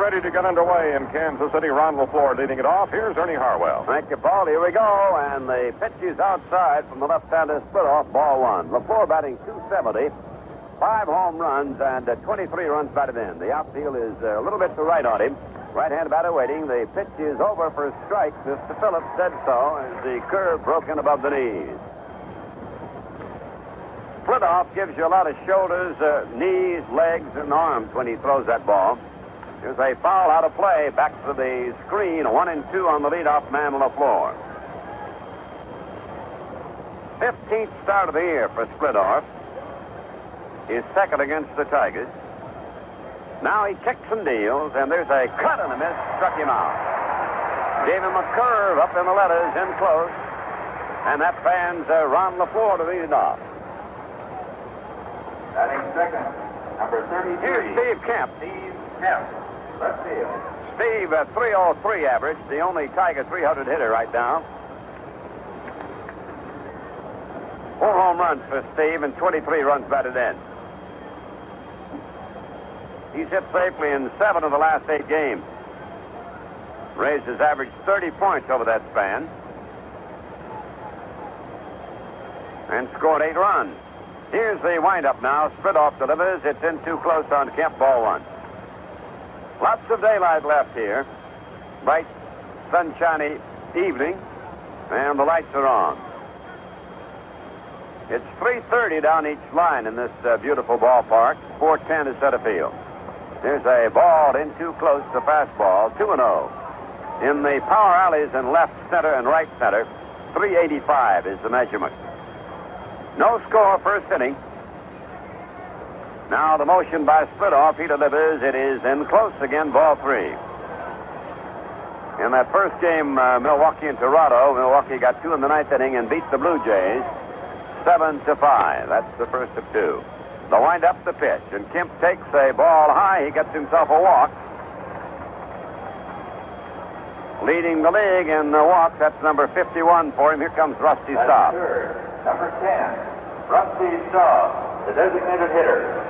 ready to get underway in Kansas City. Ron LaFleur leading it off. Here's Ernie Harwell. Thank you, Paul. Here we go. And the pitch is outside from the left-hander split off, ball one. LaFleur batting .270, 5 home runs, and 23 runs batted in. The outfield is a little bit to right on him. Right-hand batter waiting. The pitch is over for a strike. Mr. Phillips said so as the curve broken above the knees. Split off gives you a lot of shoulders, knees, legs, and arms when he throws that ball. There's a foul out of play. Back to the screen. 1-2 on the leadoff man on the floor. 15th start of the year for Splitoff. His second against the Tigers. Now he kicks and deals, and there's a cut and a miss. Struck him out. Gave him a curve up in the letters, in close. And that fans Ron LaFleur to lead it off. Batting second, number 33. Here's Steve Kemp. Steve Kemp, left field. Steve, 303 average, the only Tiger 300 hitter right now. 4 home runs for Steve and 23 runs batted in. He's hit safely in 7 of the last 8 games. Raised his average 30 points over that span. And scored 8 runs. Here's the windup now. Splitoff delivers. It's in too close on Kemp, ball 1. Lots of daylight left here. Bright, sunshiny evening, and the lights are on. It's 3:30 down each line in this beautiful ballpark. 4:10 is center field. There's a ball in too close to fastball, 2-0. In the power alleys in left center and right center, 385 is the measurement. No score, first inning. Now the motion by Splitoff. He delivers. It is in close again, ball 3. In that first game, Milwaukee and Toronto, Milwaukee got 2 in the 9th inning and beat the Blue Jays 7-5. That's the first of 2. The wind-up, the pitch, and Kemp takes a ball high. He gets himself a walk. Leading the league in the walks, that's number 51 for him. Here comes Rusty Staub. Number 10, Rusty Staub, the designated hitter.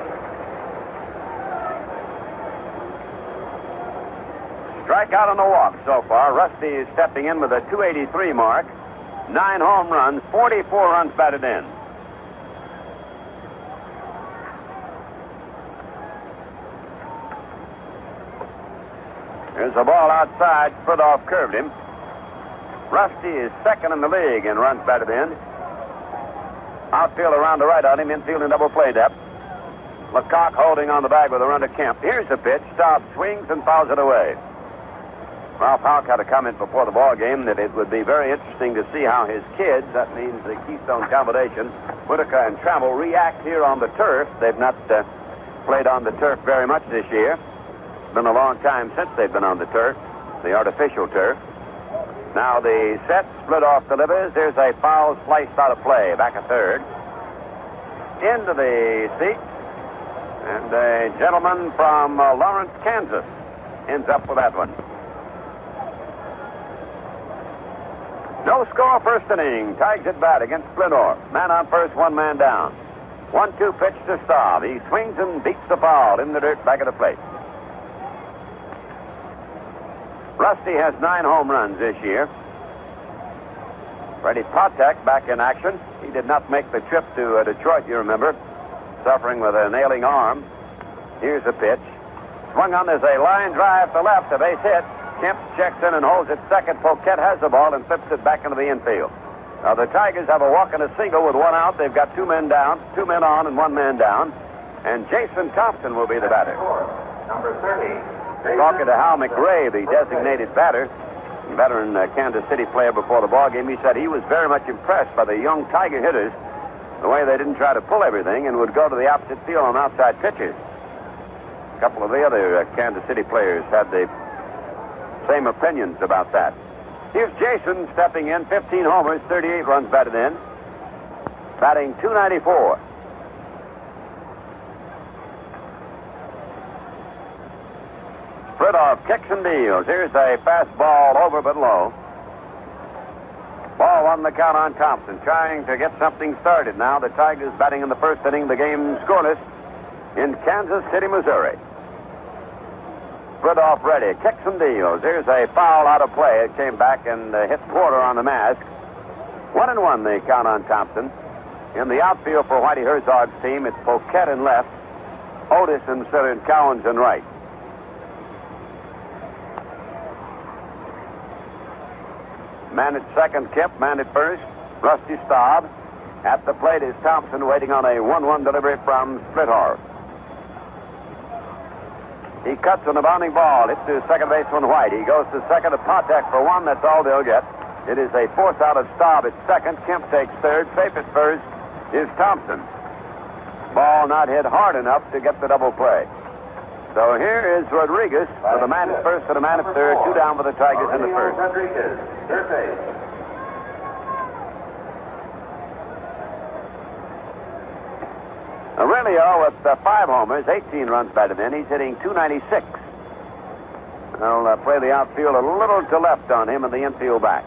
Strikeout on the walk so far. Rusty is stepping in with a 283 mark. 9 home runs, 44 runs batted in. There's a ball outside. Splitoff curved him. Rusty is second in the league in runs batted in. Outfield around the right on him. Infield in double play depth. Lecoq holding on the bag with a run to Kemp. Here's the pitch. Staub swings and fouls it away. Ralph Houck had a comment before the ball game that it would be very interesting to see how his kids, that means the Keystone combination, Whitaker and Trammell, react here on the turf. They've not played on the turf very much this year. It's been a long time since they've been on the turf, the artificial turf. Now the set, Splitoff delivers. There's a foul sliced out of play, back a third. Into the seats. And a gentleman from Lawrence, Kansas, ends up with that one. No score, first inning. Tigers at bat against Splitoff. Man on first, 1 man down. 1-2 pitch to Staub. He swings and beats the foul in the dirt back of the plate. Rusty has 9 home runs this year. Freddie Patek back in action. He did not make the trip to Detroit, you remember, suffering with an ailing arm. Here's the pitch. Swung on, there's a line drive to left, a base hit. Kemp checks in and holds it second. Poquette has the ball and flips it back into the infield. Now the Tigers have a walk and a single with 1 out. They've got 2 men down, 2 men on and 1 man down. And Jason Thompson will be the batter. Number 30. Talking to Hal McRae, the designated batter, veteran Kansas City player before the ball game, he said he was very much impressed by the young Tiger hitters, the way they didn't try to pull everything and would go to the opposite field on outside pitches. A couple of the other Kansas City players had the same opinions about that. Here's Jason stepping in, 15 homers, 38 runs batted in, batting .294. Splitoff kicks and deals. Here's a fastball over but low. Ball 1 the count on Thompson, trying to get something started now. The Tigers batting in the first inning, the game scoreless in Kansas City, Missouri. Fridolf ready. Kicks and deals. Here's a foul out of play. It came back and hit Porter on the mask. 1-1 the count on Thompson. In the outfield for Whitey Herzog's team, it's Poquette in left, Otis in center, and Cowens in right. Man at second, Kemp. Man at first, Rusty Staub. At the plate is Thompson waiting on a 1-1 delivery from Splithorf. He cuts on the bounding ball. It's to second baseman White. He goes to second to Potek for one. That's all they'll get. It is a force out of Staub at second. Kemp takes third. Safe at first is Thompson. Ball not hit hard enough to get the double play. So here is Rodriguez for the man at first and the man at third. 2 down for the Tigers in the first. Rodriguez, third base. Aurelio with 5 homers, 18 runs batted in. He's hitting .296. They'll play the outfield a little to left on him and the infield back.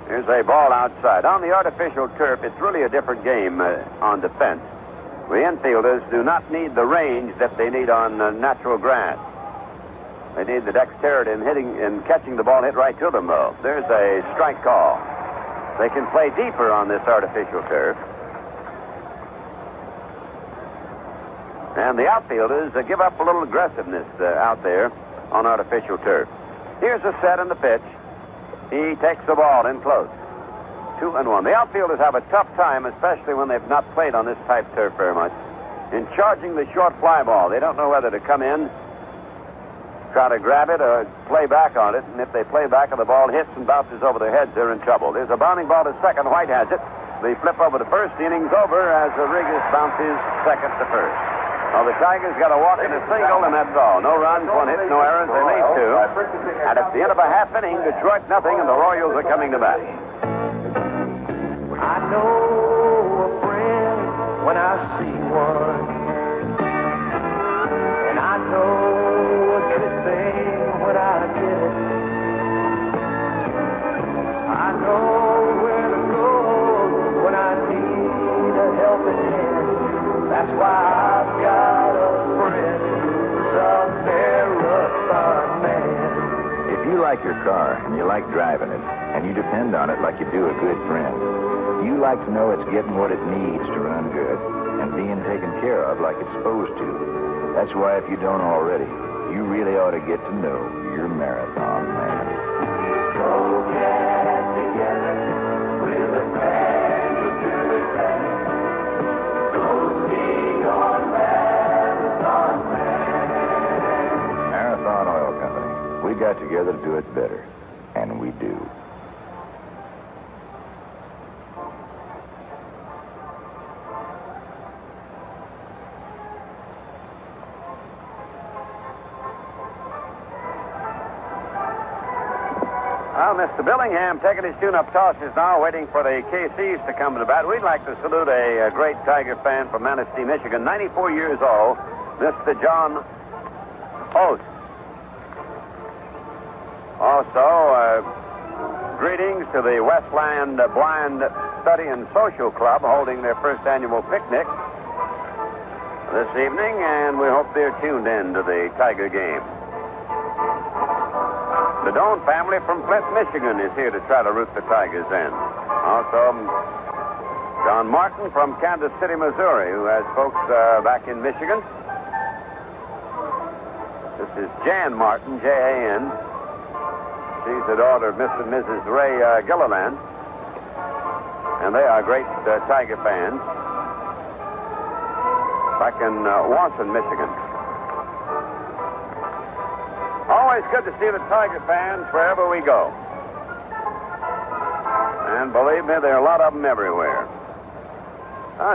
Here's a ball outside. On the artificial turf, it's really a different game on defense. The infielders do not need the range that they need on natural grass. They need the dexterity in hitting and catching the ball hit right to them, though. There's a strike call. They can play deeper on this artificial turf. And the outfielders give up a little aggressiveness out there on artificial turf. Here's a set and the pitch. He takes the ball in close. 2-1. The outfielders have a tough time, especially when they've not played on this type turf very much, in charging the short fly ball. They don't know whether to come in, try to grab it, or play back on it. And if they play back and the ball hits and bounces over their heads, they're in trouble. There's a bounding ball to second. White has it. They flip over to first. The inning's over as Rodriguez bounces second to first. Well, the Tigers got a walk and a single, and that's all. No runs, 1 hit, no errors. They lead 2. And at the end of a half inning, Detroit nothing, and the Royals are coming to bat. I know a friend when I see one, and I know a good thing when I get it. I know where to go when I need a helping hand. That's why I've got a friend who's a marathon man. If you like your car and you like driving it, and you depend on it like you do a good friend, you like to know it's getting what it needs to run good and being taken care of like it's supposed to. That's why if you don't already, you really ought to get to know your marathon man. Go get together with a friend who's good friend. Go see your marathon man. Marathon Oil Company. We got together to do it better, and we do. Well, Mr. Billingham taking his tune-up tosses now, waiting for the KCs to come to bat. We'd like to salute a great Tiger fan from Manistee, Michigan, 94 years old, Mr. John Oates. Also, greetings to the Westland Blind Study and Social Club holding their first annual picnic this evening, and we hope they're tuned in to the Tiger game. The Doan family from Flint, Michigan is here to try to root the Tigers in. Also, John Martin from Kansas City, Missouri, who has folks back in Michigan. This is Jan Martin, Jan. She's the daughter of Mr. and Mrs. Ray Gilliland. And they are great Tiger fans back in Wanson, Michigan. Always good to see the Tiger fans wherever we go. And believe me, there are a lot of them everywhere.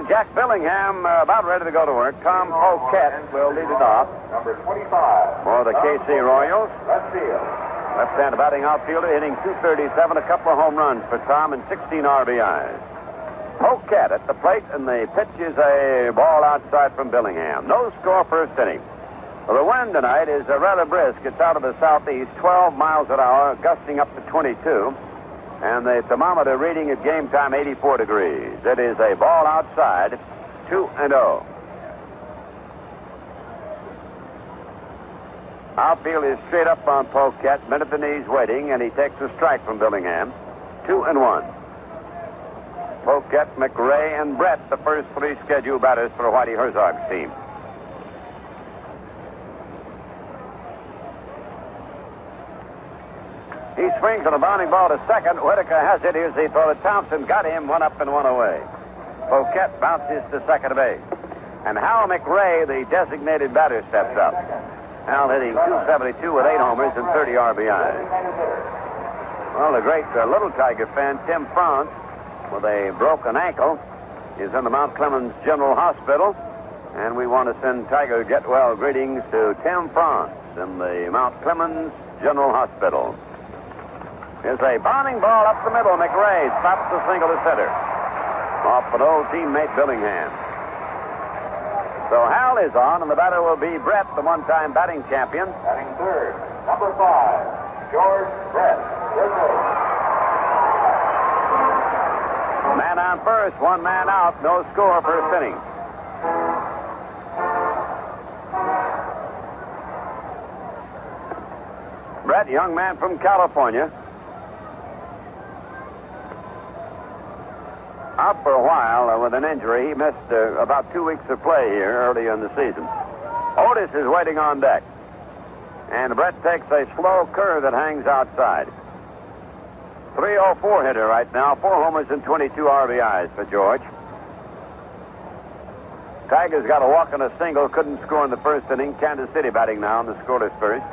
Jack Billingham about ready to go to work. Tom Poquette will lead it off. Number 25. For the KC Royals. Left field. Left-hand batting outfielder, hitting .237, a couple of home runs for Tom and 16 RBIs. Poquette at the plate, and the pitch is a ball outside from Billingham. No score first inning. Well, the wind tonight is rather brisk. It's out of the southeast, 12 miles an hour, gusting up to 22. And the thermometer reading at game time 84 degrees. It is a ball outside, 2-0. Outfield is straight up on Poquette, men at the knees waiting, and he takes a strike from Billingham. 2-1. Poquette, McRae, and Brett, the first three scheduled batters for Whitey Herzog's team. He swings on a bounding ball to second. Whitaker has it. Here's the throw to Thompson. Got him. One up and one away. Poquette bounces to second base. And Hal McRae, the designated batter, steps up. Hal hitting .272 with 8 homers and 30 RBIs. Well, the great Little Tiger fan, Tim France, with a broken ankle, is in the Mount Clemens General Hospital. And we want to send Tiger get well greetings to Tim France in the Mount Clemens General Hospital. Here's a bounding ball up the middle. McRae stops the single to center. Off an old teammate, Billingham. So Hal is on, and the batter will be Brett, the one-time batting champion. Batting third, number 5, George Brett. Man on first, one man out, no score, first inning. Brett, young man from California. Out for a while with an injury. He missed about 2 weeks of play here early in the season. Otis is waiting on deck. And Brett takes a slow curve that hangs outside. 304 hitter right now. 4 homers and 22 RBIs for George. Tigers got a walk and a single. Couldn't score in the first inning. Kansas City batting now in the scoreless first.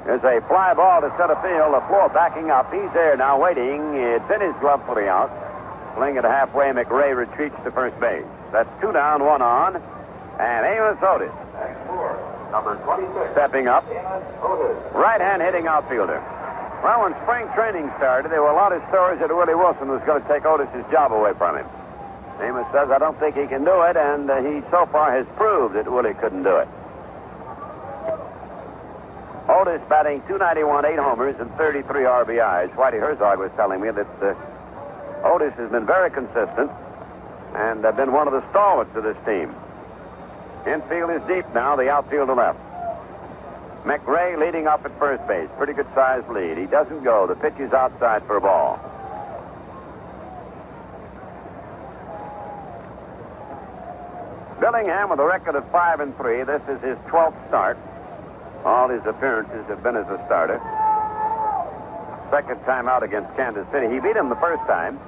There's a fly ball to center field. The floor backing up. He's there now waiting. It's in his glove for the out. Playing it halfway, McRae retreats to first base. That's 2 down, 1 on. And Amos Otis. Number 26. Stepping up. Right-hand hitting outfielder. Well, when spring training started, there were a lot of stories that Willie Wilson was going to take Otis's job away from him. Amos says, I don't think he can do it, and he so far has proved that Willie couldn't do it. Otis batting .291, 8 homers, and 33 RBIs. Whitey Herzog was telling me that Otis has been very consistent and been one of the stalwarts of this team. Infield is deep now, the outfield to left. McRae leading up at first base. Pretty good sized lead. He doesn't go. The pitch is outside for a ball. Billingham with a record of 5-3. This is his 12th start. All his appearances have been as a starter. Second time out against Kansas City. He beat him the first time.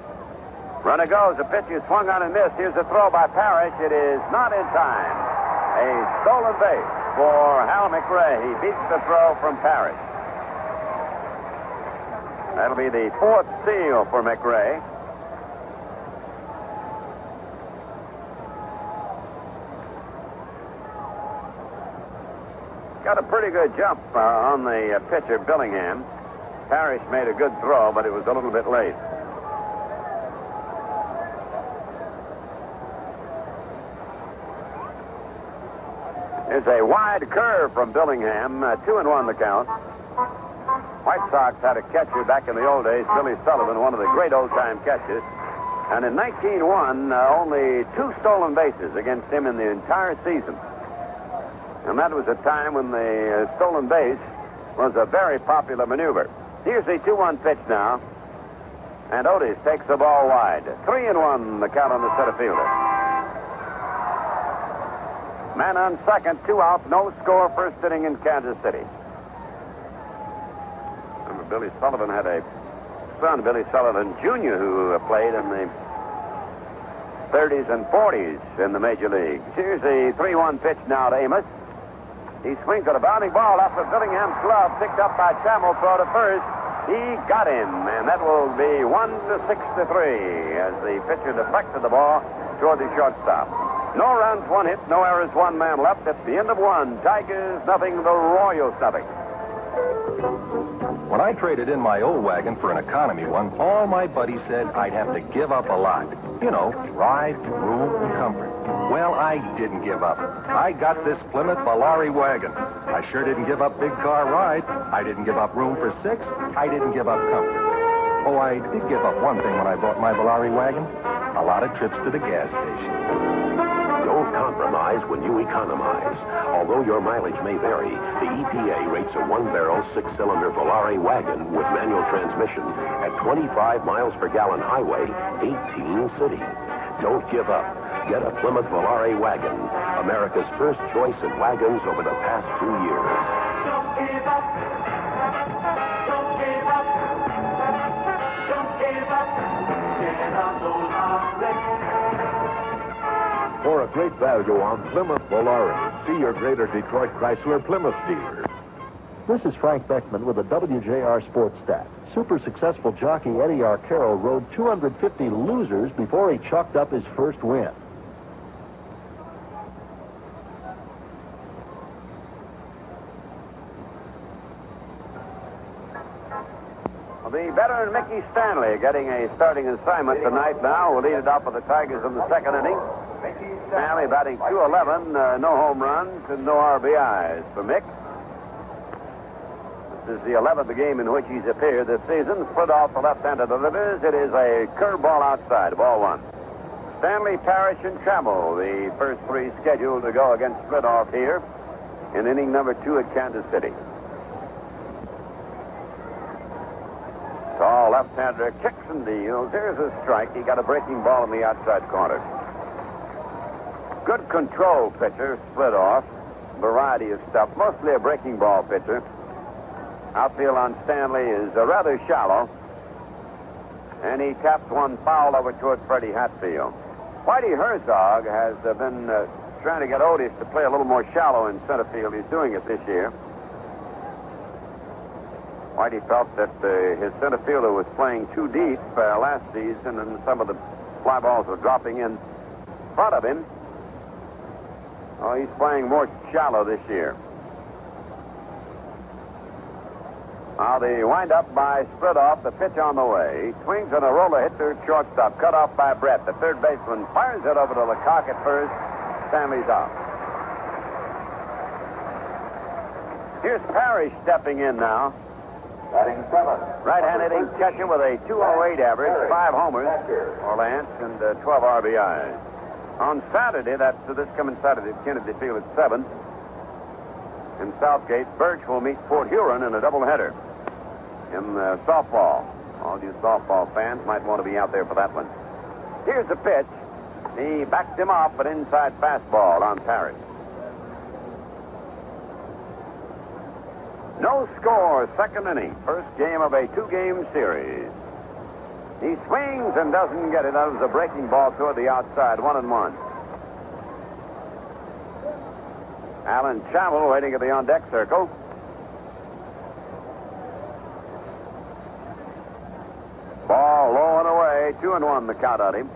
Runner goes. The pitch is swung on and missed. Here's a throw by Parrish. It is not in time. A stolen base for Hal McRae. He beats the throw from Parrish. That'll be the 4th steal for McRae. Got a pretty good jump on the pitcher, Billingham. Parrish made a good throw, but it was a little bit late. There's a wide curve from Billingham. 2-1 the count. White Sox had a catcher back in the old days, Billy Sullivan, one of the great old-time catchers. And in 1901, only 2 stolen bases against him in the entire season. And that was a time when the stolen base was a very popular maneuver. Here's the 2-1 pitch now. And Otis takes the ball wide. 3-1 the count on the center fielder. Man on second, 2 out, no score, first inning in Kansas City. Remember, Billy Sullivan had a son, Billy Sullivan Jr., who played in the 30s and 40s in the major leagues. Here's the 3-1 pitch now to Amos. He swings at a bounding ball off of Billingham's glove, picked up by Trammell, throw to first. He got him, and that will be 1-6-3 as the pitcher deflected the ball toward the shortstop. No runs, 1 hit, no errors, 1 man left. At the end of 1, Tigers nothing, the Royals nothing. When I traded in my old wagon for an economy one, all my buddies said I'd have to give up a lot. You know, ride, room, and comfort. Well, I didn't give up. I got this Plymouth Valari wagon. I sure didn't give up big car ride. I didn't give up room for 6. I didn't give up comfort. Oh, I did give up one thing when I bought my Valari wagon. A lot of trips to the gas station. Don't compromise when you economize. Although your mileage may vary, the EPA rates a one-barrel, six-cylinder Valari wagon with manual transmission at 25 miles per gallon highway, 18 city. Don't give up. Get a Plymouth Valari wagon, America's first choice in wagons over the past 2 years. Don't give up. Don't give up. Don't give up. Get on those arms. For a great value on Plymouth Valari, see your Greater Detroit Chrysler Plymouth dealer. This is Frank Beckman with a WJR Sports Stat. Super successful jockey Eddie Arcaro rode 250 losers before he chalked up his first win. The veteran Mickey Stanley getting a starting assignment tonight now. We'll lead it off with the Tigers in the second inning. Stanley batting .211, no home runs and no RBIs for Mick. This is the 11th game in which he's appeared this season. Split off the left-handed delivers. It is a curveball outside, ball one. Stanley, Parrish, and Trammell, the first three scheduled to go against Splitoff here in inning number 2 at Kansas City. Tall left-hander kicks and deals. Here's a strike. He got a breaking ball in the outside corner. Good control pitcher, Splitoff. Variety of stuff. Mostly a breaking ball pitcher. Outfield on Stanley is rather shallow. And he taps one foul over toward Freddie Hatfield. Whitey Herzog has been trying to get Otis to play a little more shallow in center field. He's doing it this year. Whitey felt that his center fielder was playing too deep last season, and some of the fly balls were dropping in front of him. Oh, he's playing more shallow this year. Now the wind-up by Splitoff, the pitch on the way. He swings on a roller hit to shortstop, cut off by Brett. The third baseman fires it over to Lecoq at first. Stanley's out. Here's Parrish stepping in now. Batting seventh. Right-handed hitting catcher with a .208 average, 5 homers for Lance, and 12 RBIs. On Saturday, that's this coming Saturday at Kennedy Field at 7. In Southgate, Birch will meet Fort Huron in a doubleheader in softball. All you softball fans might want to be out there for that one. Here's the pitch. He backed him off, an inside fastball on Parrish. No score, second inning. First game of a 2-game series. He swings and doesn't get it. That was a breaking ball toward the outside, 1-1. Alan Trammell waiting at the on-deck circle. Ball low and away, 2-1 the count on him.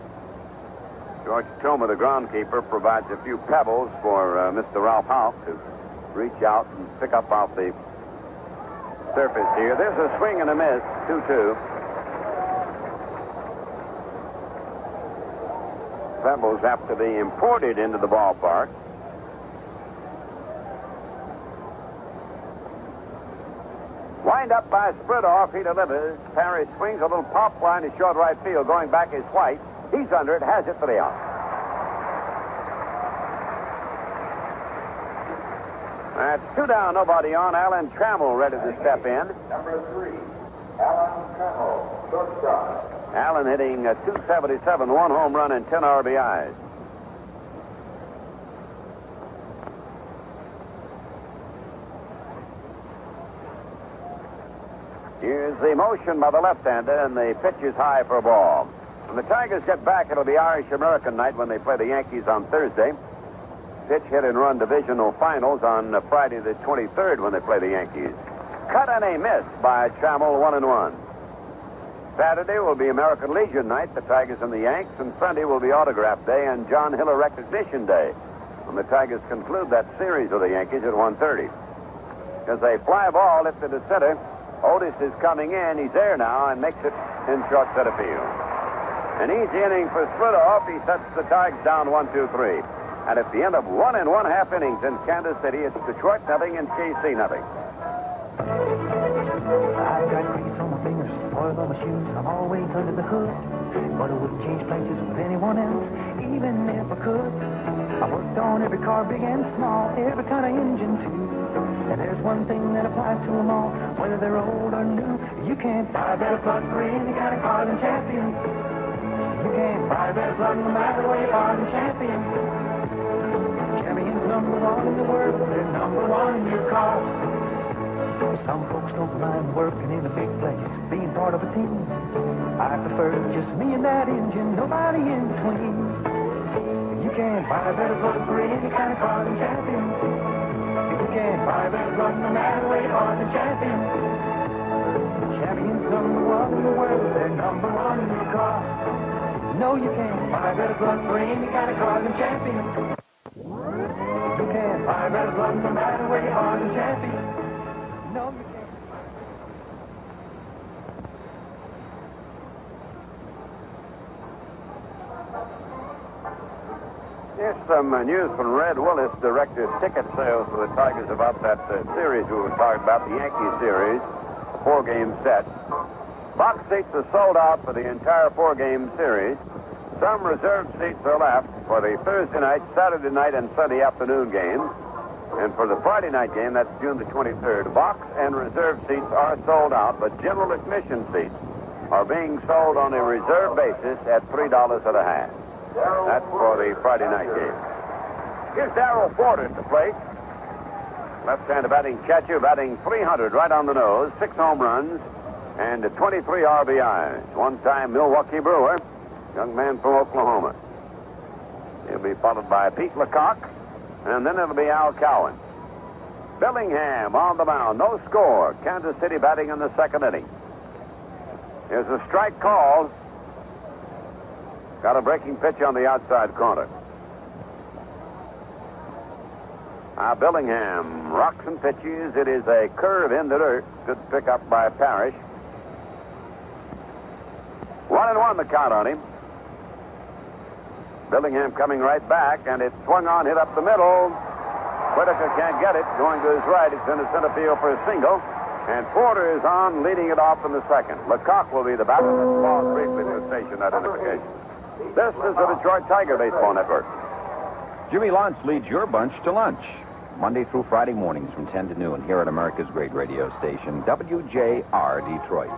George Toma, the groundkeeper, provides a few pebbles for Mr. Ralph Houck to reach out and pick up off the surface here. There's a swing and a miss, 2-2. Pebbles have to be imported into the ballpark. Wind up by Splitoff, he delivers. Parrish swings a little pop line to short right field. Going back is White. He's under it, has it for the out. That's 2 down, nobody on. Alan Trammell ready to step in. Number 3, Alan Trammell, shortstop. Allen hitting .277, 1 home run and 10 RBIs. Here's the motion by the left-hander, and the pitch is high for a ball. When the Tigers get back, it'll be Irish-American night when they play the Yankees on Thursday. Pitch, hit, and run divisional finals on Friday the 23rd when they play the Yankees. Cut and a miss by Trammell, 1-1. Saturday will be American Legion night, the Tigers and the Yanks, and Sunday will be Autograph Day and John Hiller Recognition Day when the Tigers conclude that series with the Yankees at 1:30. As a fly ball lifted to center, Otis is coming in. He's there now and makes it in short center field. An easy inning for Splitoff. He sets the Tigers down 1-2-3. And at the end of 1 1/2 innings in Kansas City, it's Detroit nothing and KC nothing. I've got grease on my fingers, spoil of my shoes are always under the hood. But I wouldn't change places with anyone else, even if I could. I worked on every car, big and small, every kind of engine too. And there's one thing that applies to them all, whether they're old or new. You can't buy a better plug for any kind of car than Champion. You can't buy a better plug no matter where you are than Champion. Champion's number one in the world, they're number one in your car. Some folks don't mind working in a big place, being part of a team. I prefer just me and that engine, nobody in between. You can't buy a better plug for any kind of car than Champion. You can't buy a better plug no matter where you are than Champion. Champion's number one in the world, they're number one in your car. No, you can't buy a better plug for any kind of car than Champion. You can't buy a better plug no matter where you are than Champion. No, you can't. Here's some news from Red Willis, director of ticket sales for the Tigers, about that series we were talking about, the Yankee series, a 4-game set. Box seats are sold out for the entire 4-game series. Some reserved seats are left for the Thursday night, Saturday night, and Sunday afternoon games. And for the Friday night game, that's June the 23rd, box and reserve seats are sold out, but general admission seats are being sold on a reserve basis at $3 at a half. That's for the Friday night game. Here's Darrell Porter at the plate. Left-hander batting catcher, batting .300 right on the nose, 6 home runs, and 23 RBIs. One-time Milwaukee Brewer, young man from Oklahoma. He'll be followed by Pete Lecoq, and then it'll be Al Cowan. Bellingham on the mound, no score. Kansas City batting in the second inning. Here's a strike call. Got a breaking pitch on the outside corner. Bellingham rocks and pitches. It is a curve in the dirt. Good pickup by Parrish. 1-1 the count on him. Bellingham coming right back, and it's swung on, hit up the middle. Whitaker can't get it. Going to his right. It's in the center field for a single. And Porter is on, leading it off in the second. Lecoq will be the batter. Let's pause briefly to station identification. This is the Detroit Tiger Baseball Network. Jimmy Lance leads your bunch to lunch, Monday through Friday mornings from 10 to noon here at America's great radio station, WJR Detroit.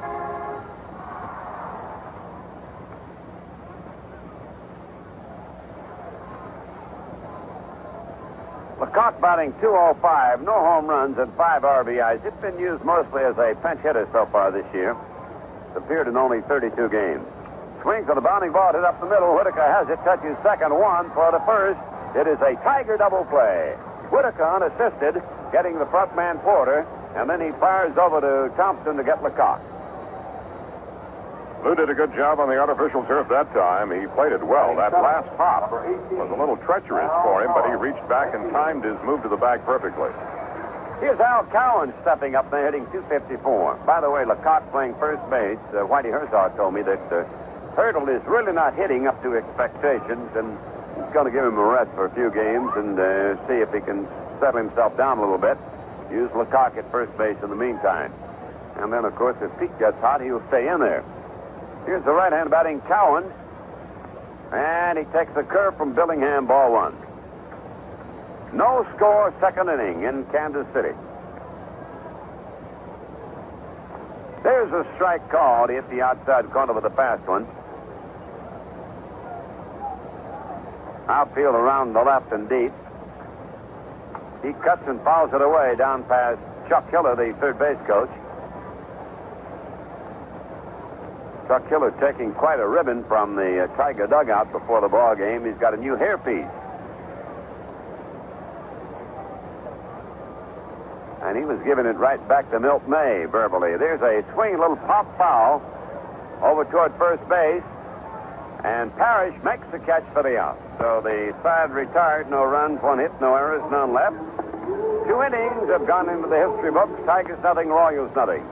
Lecoq batting .205, no home runs and 5 RBIs. It's been used mostly as a pinch hitter so far this year. It's appeared in only 32 games. Swings on the bounding ball, hit up the middle. Whitaker has it, touches second, 1 for the first. It is a Tiger double play. Whitaker unassisted, getting the front man Porter, and then he fires over to Thompson to get Lecoq. Lou did a good job on the artificial turf that time. He played it well. That last pop was a little treacherous for him, but he reached back and timed his move to the bag perfectly. Here's Al Cowan stepping up there, hitting .254. By the way, Lecoq playing first base. Whitey Herzog told me that Hurdle is really not hitting up to expectations, and he's going to give him a rest for a few games and see if he can settle himself down a little bit. Use Lecoq at first base in the meantime. And then, of course, if Pete gets hot, he'll stay in there. Here's the right-hand batting Cowan, and he takes a curve from Bellingham, ball 1. No score, second inning in Kansas City. There's a strike called. He hit the outside corner with a fast one. Outfield around the left and deep. He cuts and fouls it away down past Chuck Hiller, the third base coach. Chuck Hiller taking quite a ribbon from the Tiger dugout before the ball game. He's got a new hairpiece. And he was giving it right back to Milt May verbally. There's a swing, little pop foul over toward first base. And Parrish makes the catch for the out. So the side retired, no runs, 1 hit, no errors, none left. 2 innings have gone into the history books. Tigers nothing, Royals nothing.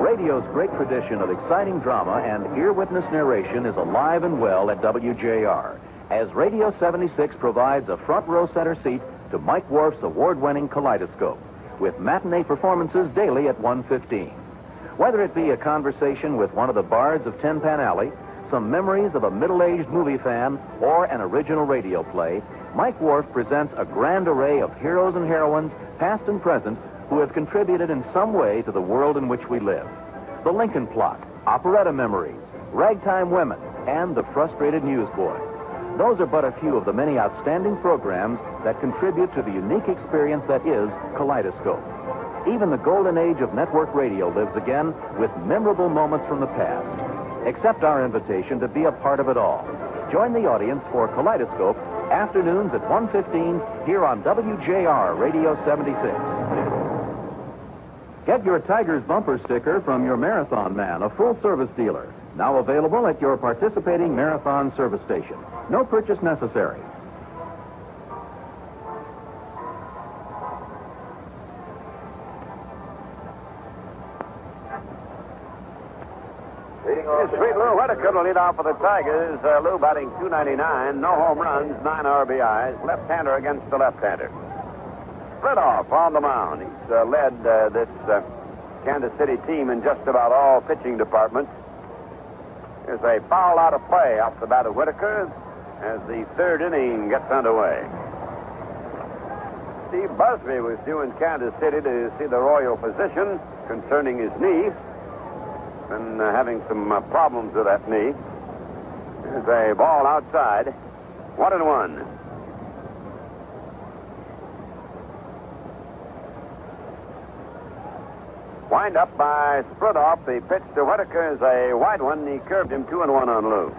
Radio's great tradition of exciting drama and ear-witness narration is alive and well at WJR, as Radio 76 provides a front-row center seat to Mike Wharf's award-winning Kaleidoscope, with matinee performances daily at 1:15. Whether it be a conversation with one of the bards of Tin Pan Alley, some memories of a middle-aged movie fan, or an original radio play, Mike Wharf presents a grand array of heroes and heroines, past and present, who have contributed in some way to the world in which we live. The Lincoln Plot, Operetta Memories, Ragtime Women, and The Frustrated Newsboy. Those are but a few of the many outstanding programs that contribute to the unique experience that is Kaleidoscope. Even the golden age of network radio lives again with memorable moments from the past. Accept our invitation to be a part of it all. Join the audience for Kaleidoscope afternoons at 1:15 here on WJR Radio 76. Get your Tigers bumper sticker from your Marathon Man, a full-service dealer. Now available at your participating Marathon service station. No purchase necessary. Sweet Lou Whitaker will lead off for the Tigers. Lou batting .299, no home runs, 9 RBIs, left-hander against the left-hander. Spridoff on the mound. He's led this Kansas City team in just about all pitching departments. There's a foul out of play off the bat of Whitaker as the third inning gets underway. Steve Busby was due in Kansas City to see the royal physician concerning his knee. Been having some problems with that knee. There's a ball outside. 1-1. Wind up by Spridoff. The pitch to Whitaker is a wide one. He curved him 2-1 on Lou.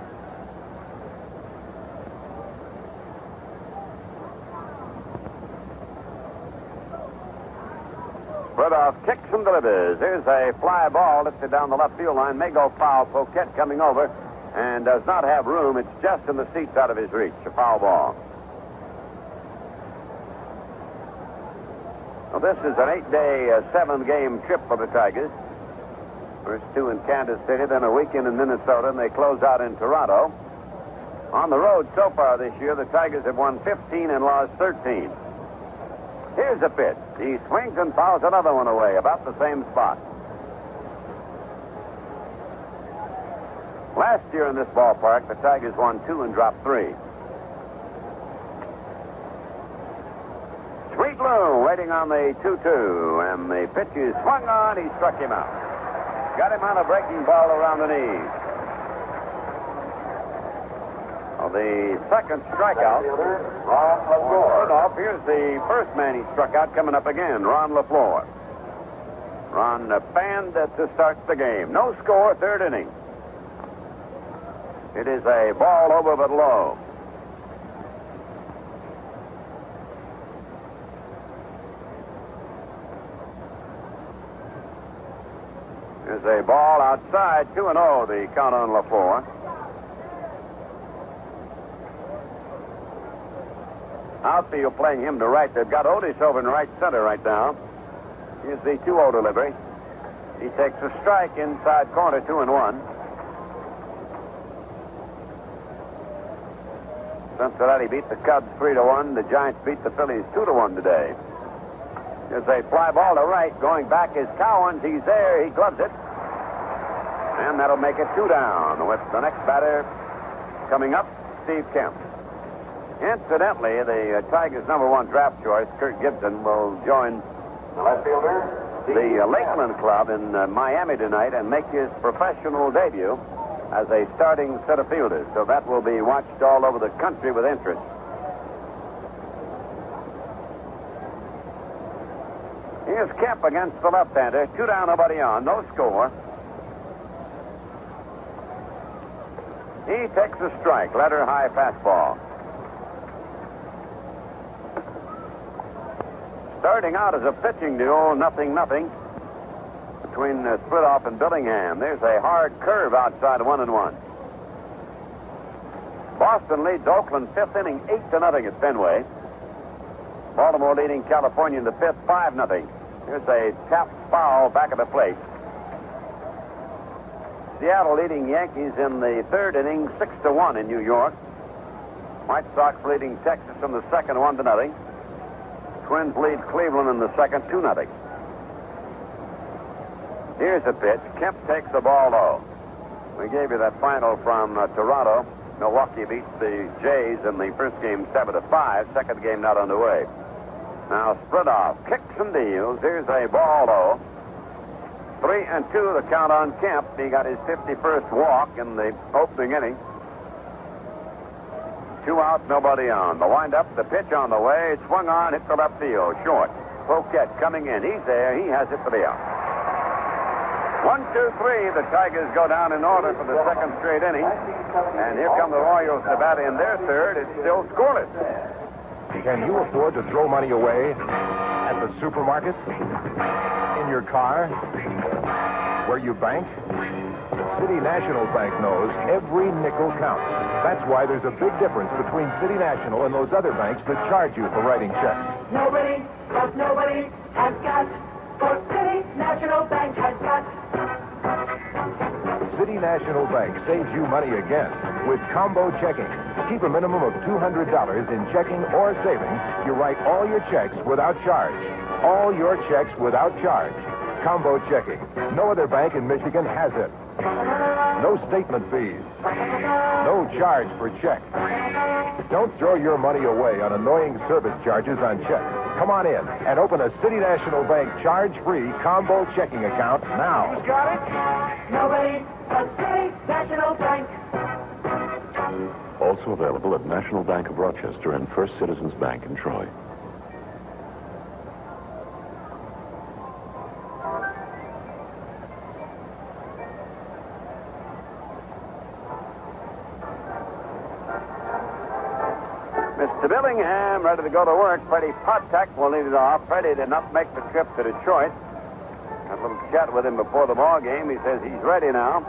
Spridoff kicks and delivers. Here's a fly ball lifted down the left field line. May go foul. Poquette coming over and does not have room. It's just in the seats out of his reach. A foul ball. Well, this is an 8-day, 7-game trip for the Tigers. First 2 in Kansas City, then a weekend in Minnesota, and they close out in Toronto. On the road so far this year, the Tigers have won 15 and lost 13. Here's a pitch. He swings and fouls another one away, about the same spot. Last year in this ballpark, the Tigers won 2 and dropped 3. Sweet Lou waiting on the 2-2, and the pitch is swung on. He struck him out. Got him on a breaking ball around the knees. Well, the second strikeout. Ron LaFleur. Here's the first man he struck out coming up again, Ron LaFleur. Ron fanned to start the game. No score, third inning. It is a ball over but low. There's a ball outside, 2-0, the count on LaFleur. Outfield playing him to right. They've got Otis over in right center right now. Here's the 2-0 delivery. He takes a strike inside corner, 2-1. Cincinnati beat the Cubs 3-1. The Giants beat the Phillies 2-1 today. There's a fly ball to right. Going back is Cowens. He's there. He gloves it. And that'll make it 2 down with the next batter coming up, Steve Kemp. Incidentally, the Tigers' #1 draft choice, Kirk Gibson, will join The left fielder, the Lakeland Club in Miami tonight and make his professional debut as a starting center fielder. So that will be watched all over the country with interest. Here's Kemp against the left-hander. 2 down, nobody on. No score. He takes a strike. Letter high fastball. Starting out as a pitching duel, 0-0 between Spridoff and Billingham. There's a hard curve outside, 1-1. Boston leads Oakland 5th inning, 8-0 at Fenway. Baltimore leading California in the 5th, 5-0. Here's a tap foul back of the plate. Seattle leading Yankees in the 3rd inning, 6-1 in New York. White Sox leading Texas in the 2nd, 1-0. Twins lead Cleveland in the 2nd, 2-0. Here's the pitch. Kemp takes the ball low. We gave you that final from Toronto. Milwaukee beats the Jays in the first game 7-5. Second game not underway. Now Spridoff kicks and deals. Here's a ball low. 3-2 the count on Kemp. He got his 51st walk in the opening inning. 2 out, nobody on. The windup, the pitch on the way. Swung on, hit the left field. Short. Poquette coming in. He's there. He has it for the out. 1, 2, 3. The Tigers go down in order for the second straight inning. And here come the Royals to bat in their third. It's still scoreless. Can you afford to throw money away at the supermarket, in your car, where you bank? City National Bank knows every nickel counts. That's why there's a big difference between City National and those other banks that charge you for writing checks. Nobody has got what City National Bank has got. City National Bank saves you money again with combo checking. Keep a minimum of $200 in checking or savings. You write all your checks without charge. All your checks without charge. Combo checking. No other bank in Michigan has it. No statement fees. No charge for check. Don't throw your money away on annoying service charges on checks. Come on in and open a City National Bank charge-free combo checking account now. You got it? Nobody but City National Bank. Also available at National Bank of Rochester and First Citizens Bank in Troy. Mr. Billingham ready to go to work. Freddie Potek will lead it off. Freddie did not make the trip to Detroit. Had a little chat with him before the ball game. He says he's ready now.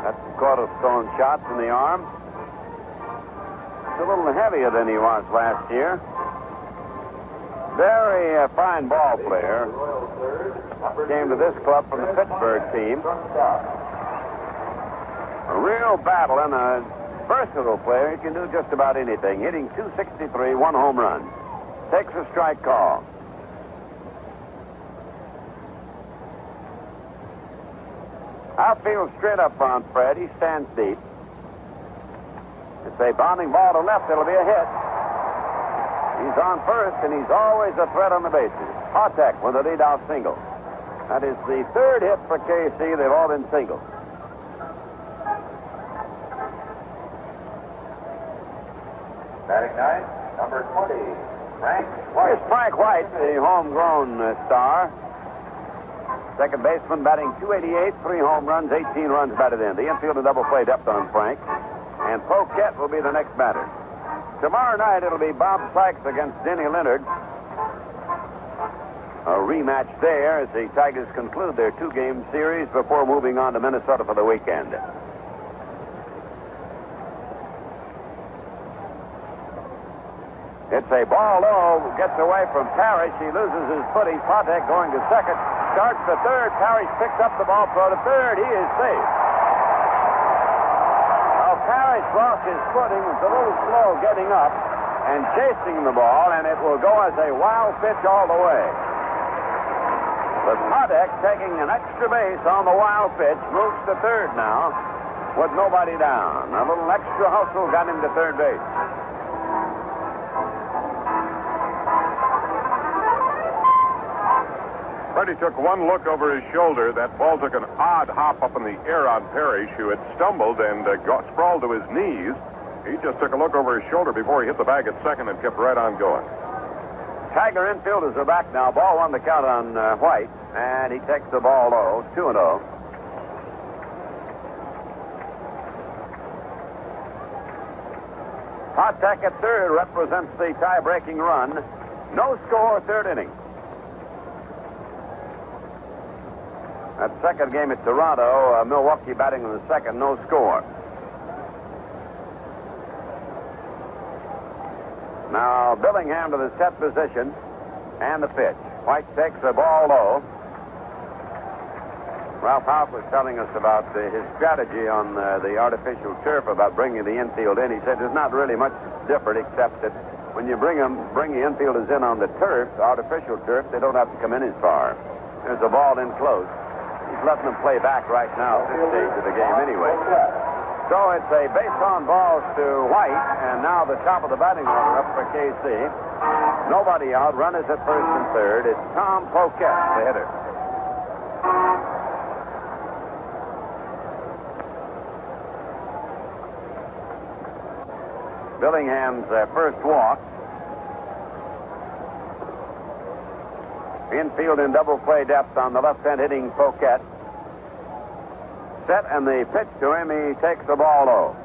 Got some cornerstone shots in the arm. He's a little heavier than he was last year. Very fine ball player. Came to this club from the Pittsburgh team. A real battle and a versatile player. He can do just about anything. Hitting .263, 1 home run. Takes a strike call. Outfield straight up on Fred. He stands deep. It's a bounding ball to left. It'll be a hit. He's on first, and he's always a threat on the bases. Potek with a leadout single. That is the third hit for KC. They've all been singles. Batting ninth, number 20, Frank White. Here's Frank White, the homegrown star. Second baseman batting .288, 3 home runs, 18 runs batted in. The infield and double play depth on Frank. And Poquette will be the next batter. Tomorrow night it'll be Bob Sykes against Denny Leonard. A rematch there as the Tigers conclude their 2-game series before moving on to Minnesota for the weekend. It's a ball low, gets away from Parrish. He loses his footing. Potek going to second. Starts to third. Parrish picks up the ball, throw to third. He is safe. Well, Parrish lost his footing. Was a little slow getting up and chasing the ball, and it will go as a wild pitch all the way. But Potek taking an extra base on the wild pitch, moves to third now with nobody down. A little extra hustle got him to third base. Freddie took one look over his shoulder. That ball took an odd hop up in the air on Parrish, who had stumbled and got sprawled to his knees. He just took a look over his shoulder before he hit the bag at second and kept right on going. Tiger infielders are back now. Ball 1 to count on White, and he takes the ball low, 2-0. Potek at third represents the tie-breaking run. No score, third inning. That second game at Toronto, Milwaukee batting in the second, no score. Now Billingham to the set position and the pitch. White takes the ball low. Ralph Houk was telling us about his strategy on the artificial turf about bringing the infield in. He said there's not really much different except that when you bring the infielders in on the turf, the artificial turf, they don't have to come in as far. There's a ball in close. He's letting them play back right now at this stage of the game anyway. So it's a base on balls to White, and now the top of the batting order up for KC. Nobody out. Runners at first and third. It's Tom Poquette, the hitter. Billingham's first walk. Infield in double play depth on the left hand hitting Poquette. Set and the pitch to him. He takes the ball low.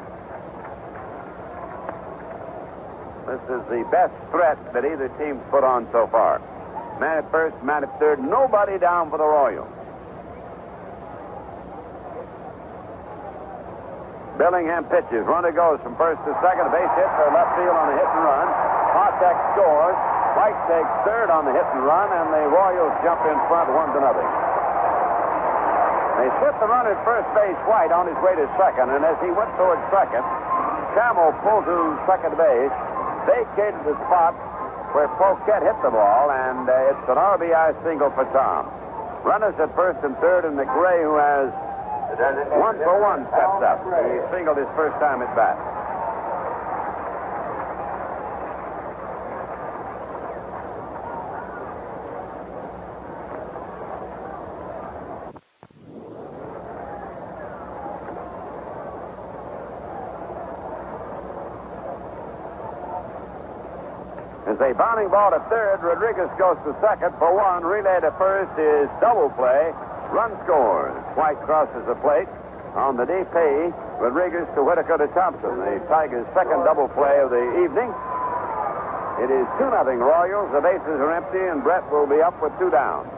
This is the best threat that either team's put on so far. Man at first, man at third. Nobody down for the Royals. Billingham pitches. Runner goes from first to second. A base hit for left field on a hit and run. Potek scores. White takes third on the hit and run, and the Royals jump in front 1-0. They slipped the runner at first base, White, on his way to second, and as he went towards second, Trammell pulled to second base, vacated the spot where Poquette hit the ball, and it's an RBI single for Tom. Runners at first and third, and McRae, who has 1-for-1, steps up. He singled his first time at bat. As a bounding ball to third, Rodriguez goes to second for one. Relay to first is double play. Run scores. White crosses the plate. On the DP, Rodriguez to Whitaker to Thompson. The Tigers' second double play of the evening. It is 2-0 Royals. The bases are empty, and Brett will be up with 2 down.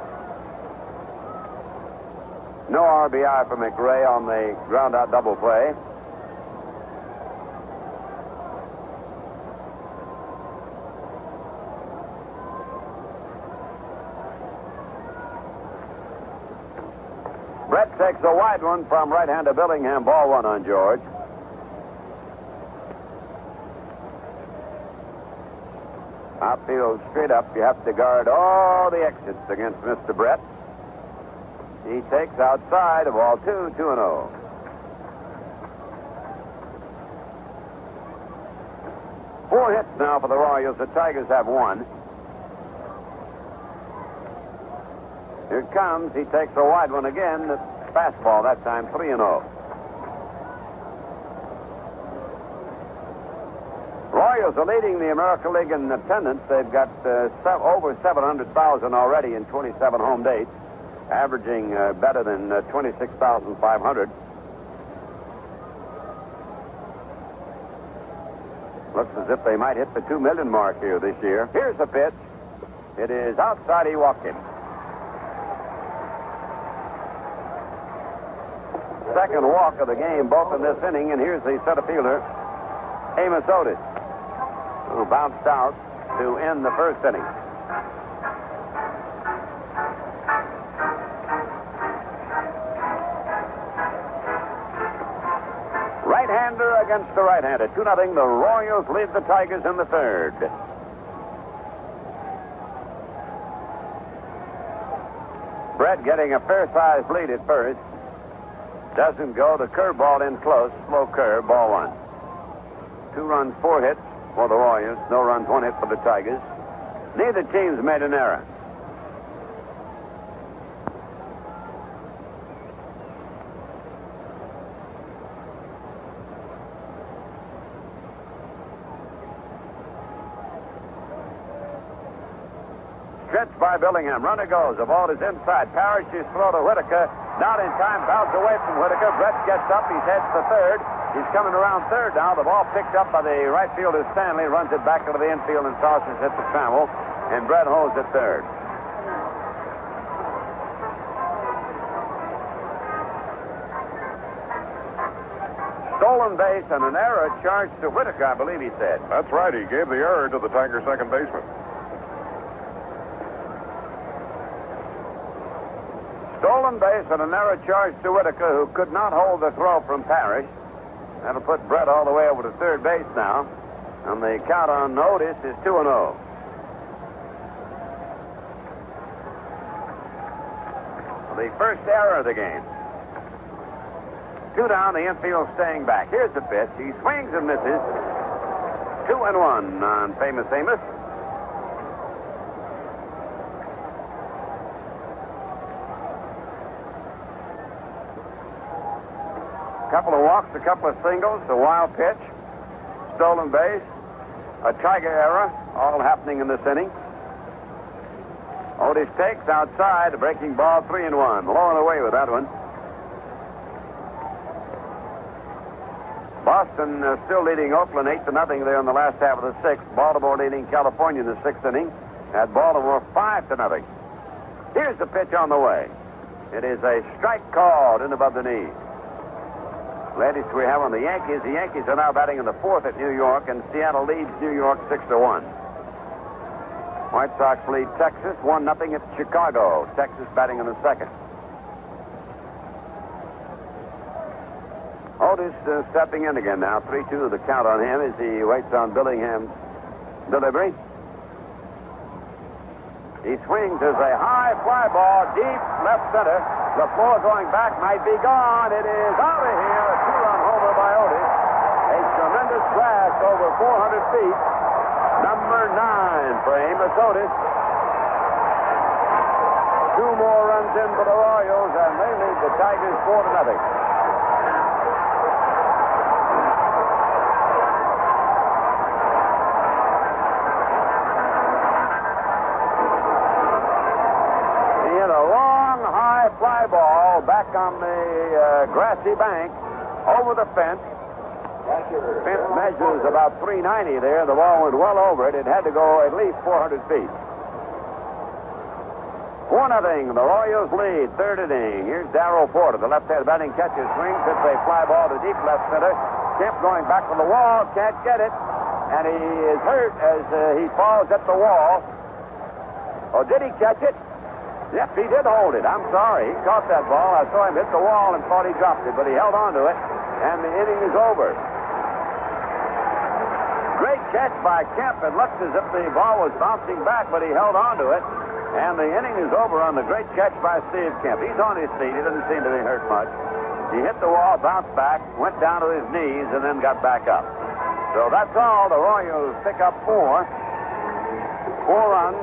No RBI for McRae on the ground-out double play. Brett takes a wide one from right-hander Billingham. Ball one on George. Outfield straight up. You have to guard all the exits against Mr. Brett. He takes outside of ball 2, 2-0. Four hits now for the Royals. The Tigers have 1. Here it comes. He takes a wide one again. Fastball that time, 3-0. Royals are leading the American League in attendance. They've got over 700,000 already in 27 home dates, averaging better than 26,500. Looks as if they might hit the 2 million mark here this year. Here's the pitch. It is outside. He walked him. Second walk of the game, both in this inning, and here's the center fielder, Amos Otis, who bounced out to end the first inning. Right-hander against the right-hander. 2-0. The Royals lead the Tigers in the third. Brett getting a fair-sized lead at first. Doesn't go. The curveball in close. Slow curve. Ball one. 2 runs, 4 hits for the Royals. No runs, 1 hit for the Tigers. Neither team's made an error. Stretched by Billingham. Runner goes. The ball is inside. Parrish his throw to Whitaker. Not in time. Bounce away from Whitaker. Brett gets up. He heads to third. He's coming around third now. The ball picked up by the right fielder Stanley. Runs it back into the infield and tosses it to Trammell. And Brett holds at third. Stolen base and an error charged to Whitaker, I believe he said. That's right. He gave the error to the Tiger second baseman. Stolen base and an error charge to Whitaker, who could not hold the throw from Parrish. That'll put Brett all the way over to third base now. And the count on Otis is 2-0. the first error of the game. 2 down, the infield staying back. Here's the pitch. He swings and misses. 2-1 on Famous Amos. A couple of walks, a couple of singles, a wild pitch, stolen base, a Tiger error, all happening in this inning. Otis takes outside, a breaking ball, 3-1. Low and away with that one. Boston still leading Oakland 8-0 there in the last half of the 6th. Baltimore leading California in the 6th inning. At Baltimore 5-0. Here's the pitch on the way. It is a strike called in above the knee. Ladies, we have on the Yankees. The Yankees are now batting in the 4th at New York, and Seattle leads New York 6-1. White Sox lead Texas 1-0 at Chicago. Texas batting in the 2nd. Otis stepping in again now. 3-2 the count on him as he waits on Billingham's delivery. He swings as a high fly ball deep left center. The floor going back might be gone. It is out of here. A 2-run homer by Otis. A tremendous blast over 400 feet. Number 9 for Amos Otis. 2 more runs in for the Royals, and they lead the Tigers 4-0. Fly ball back on the grassy bank over the fence. Fence measures about 390 there. The ball went well over it. It had to go at least 400 feet. 4-0. The Royals lead. 3rd inning. Here's Darrell Porter, the left-hand batting catcher, swings. It's a fly ball to deep left center. Kemp going back to the wall. Can't get it. And he is hurt as he falls at the wall. Oh, did he catch it? Yep, he did hold it. I'm sorry. He caught that ball. I saw him hit the wall and thought he dropped it, but he held on to it, and the inning is over. Great catch by Kemp. It looked as if the ball was bouncing back, but he held on to it, and the inning is over on the great catch by Steve Kemp. He's on his feet. He doesn't seem to be hurt much. He hit the wall, bounced back, went down to his knees, and then got back up. So that's all. The Royals pick up 4 runs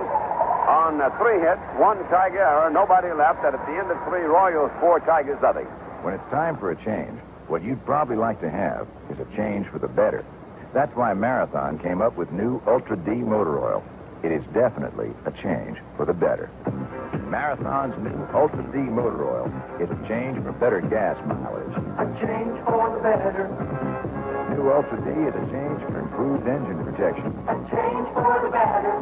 on 3 hits, 1 Tiger error, nobody left, and at the end of 3, Royals 4, Tigers 0. When it's time for a change, what you'd probably like to have is a change for the better. That's why Marathon came up with new Ultra D motor oil. It is definitely a change for the better. Marathon's new Ultra D motor oil is a change for better gas mileage. A change for the better. New Ultra D is a change for improved engine protection. A change for the better.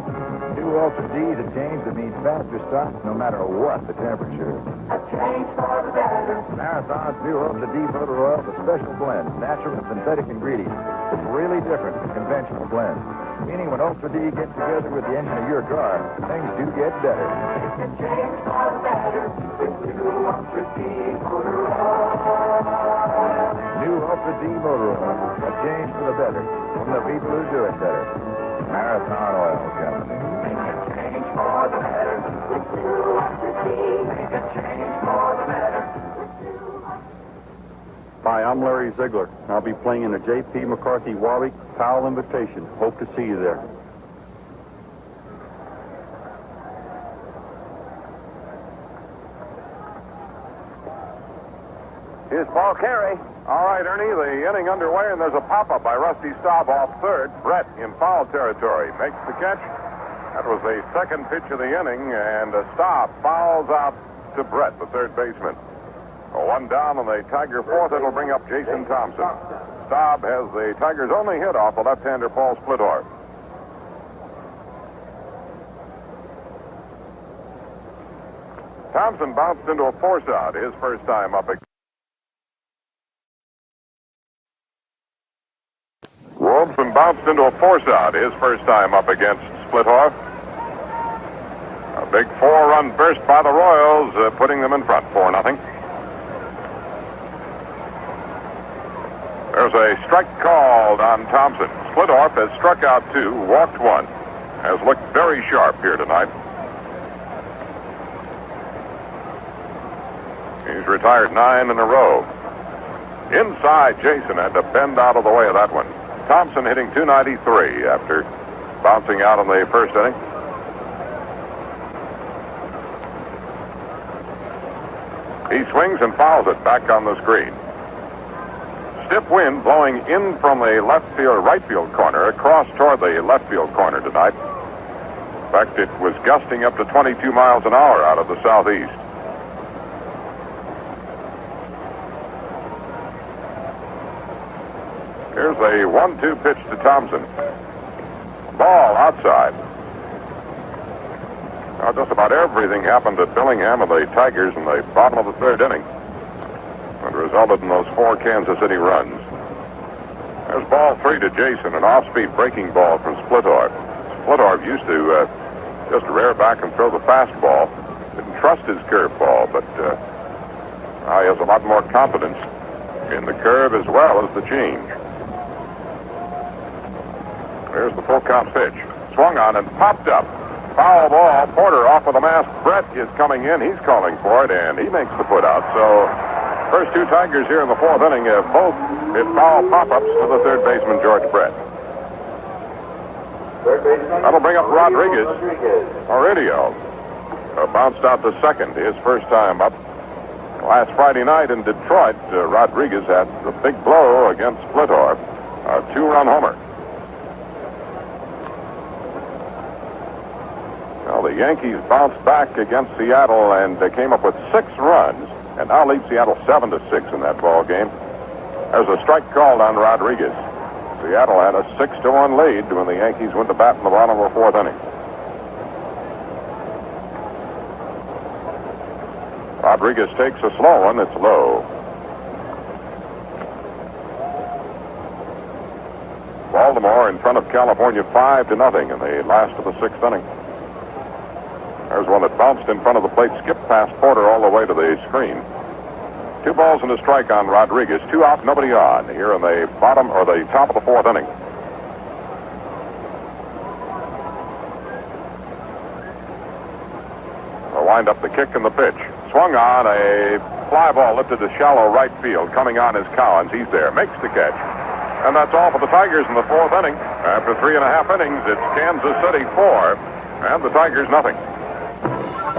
New Ultra D is a change that means faster stops no matter what the temperature. A change for the better. Marathon's new Ultra D motor oil is a special blend, natural and synthetic ingredients. It's really different from conventional blends. Meaning when Ultra D gets together with the engine of your car, things do get better. It's a change for the better with new Ultra D motor oil. New Ultra D motor oil, a change for the better from the people who do it better. Marathon Oil Company. Make a change for the better with new Ultra D. Make a change for the better. Hi, I'm Larry Ziegler. I'll be playing in the J.P. McCarthy Warwick Powell Invitation. Hope to see you there. Here's Paul Carey. All right, Ernie, the inning underway, and there's a pop-up by Rusty Staub off 3rd. Brett in foul territory makes the catch. That was the 2nd pitch of the inning, and Staub fouls out to Brett, the 3rd baseman. 1 down on the Tiger 4th. It'll bring up Jason Thompson. Staub has the Tigers' only hit off the left-hander Paul Splittorff. Thompson bounced into a force out his first time up. Thompson bounced into a force out his first time up against Splittorff. A big 4-run burst by the Royals, putting them in front 4-0. There's a strike called on Thompson. Splittorff has struck out 2, walked 1. Has looked very sharp here tonight. innings, retired 9 in a row. Inside, Jason had to bend out of the way of that one. Thompson hitting .293 after bouncing out in the first inning. He swings and fouls it back on the screen. Stiff wind blowing in from the right field corner across toward the left field corner tonight. In fact, it was gusting up to 22 miles an hour out of the southeast. Here's a 1-2 pitch to Thompson. Ball outside. Now, just about everything happened at Billingham and the Tigers in the bottom of the third inning, and resulted in those 4 Kansas City runs. There's ball 3 to Jason, an off-speed breaking ball from Splittorff. Splittorff used to just rear back and throw the fastball. Didn't trust his curveball, but now he has a lot more confidence in the curve as well as the change. There's the full count pitch. Swung on and popped up. Foul ball. Porter off with a mask. Brett is coming in. He's calling for it, and he makes the put out. So, first 2 Tigers here in the 4th inning have both hit foul pop-ups to the third baseman, George Brett. That'll bring up Rodriguez. Aurelio bounced out to second, his first time up. Last Friday night in Detroit, Rodriguez had the big blow against Splittorff, a 2-run homer. Well, the Yankees bounced back against Seattle and they came up with 6 runs, and now lead Seattle 7-6 in that ball game. There's a strike called on Rodriguez. Seattle had a 6-1 lead when the Yankees went to bat in the bottom of the 4th inning. Rodriguez takes a slow one. It's low. Baltimore in front of California 5-0 in the last of the 6th inning. There's one that bounced in front of the plate, skipped past Porter all the way to the screen. 2 balls and a strike on Rodriguez. 2 out, nobody on here in the bottom or the top of the 4th inning. They'll wind up the kick and the pitch. Swung on, a fly ball lifted to shallow right field. Coming on is Collins. He's there. Makes the catch. And that's all for the Tigers in the 4th inning. After 3.5 innings, it's Kansas City 4 and the Tigers nothing.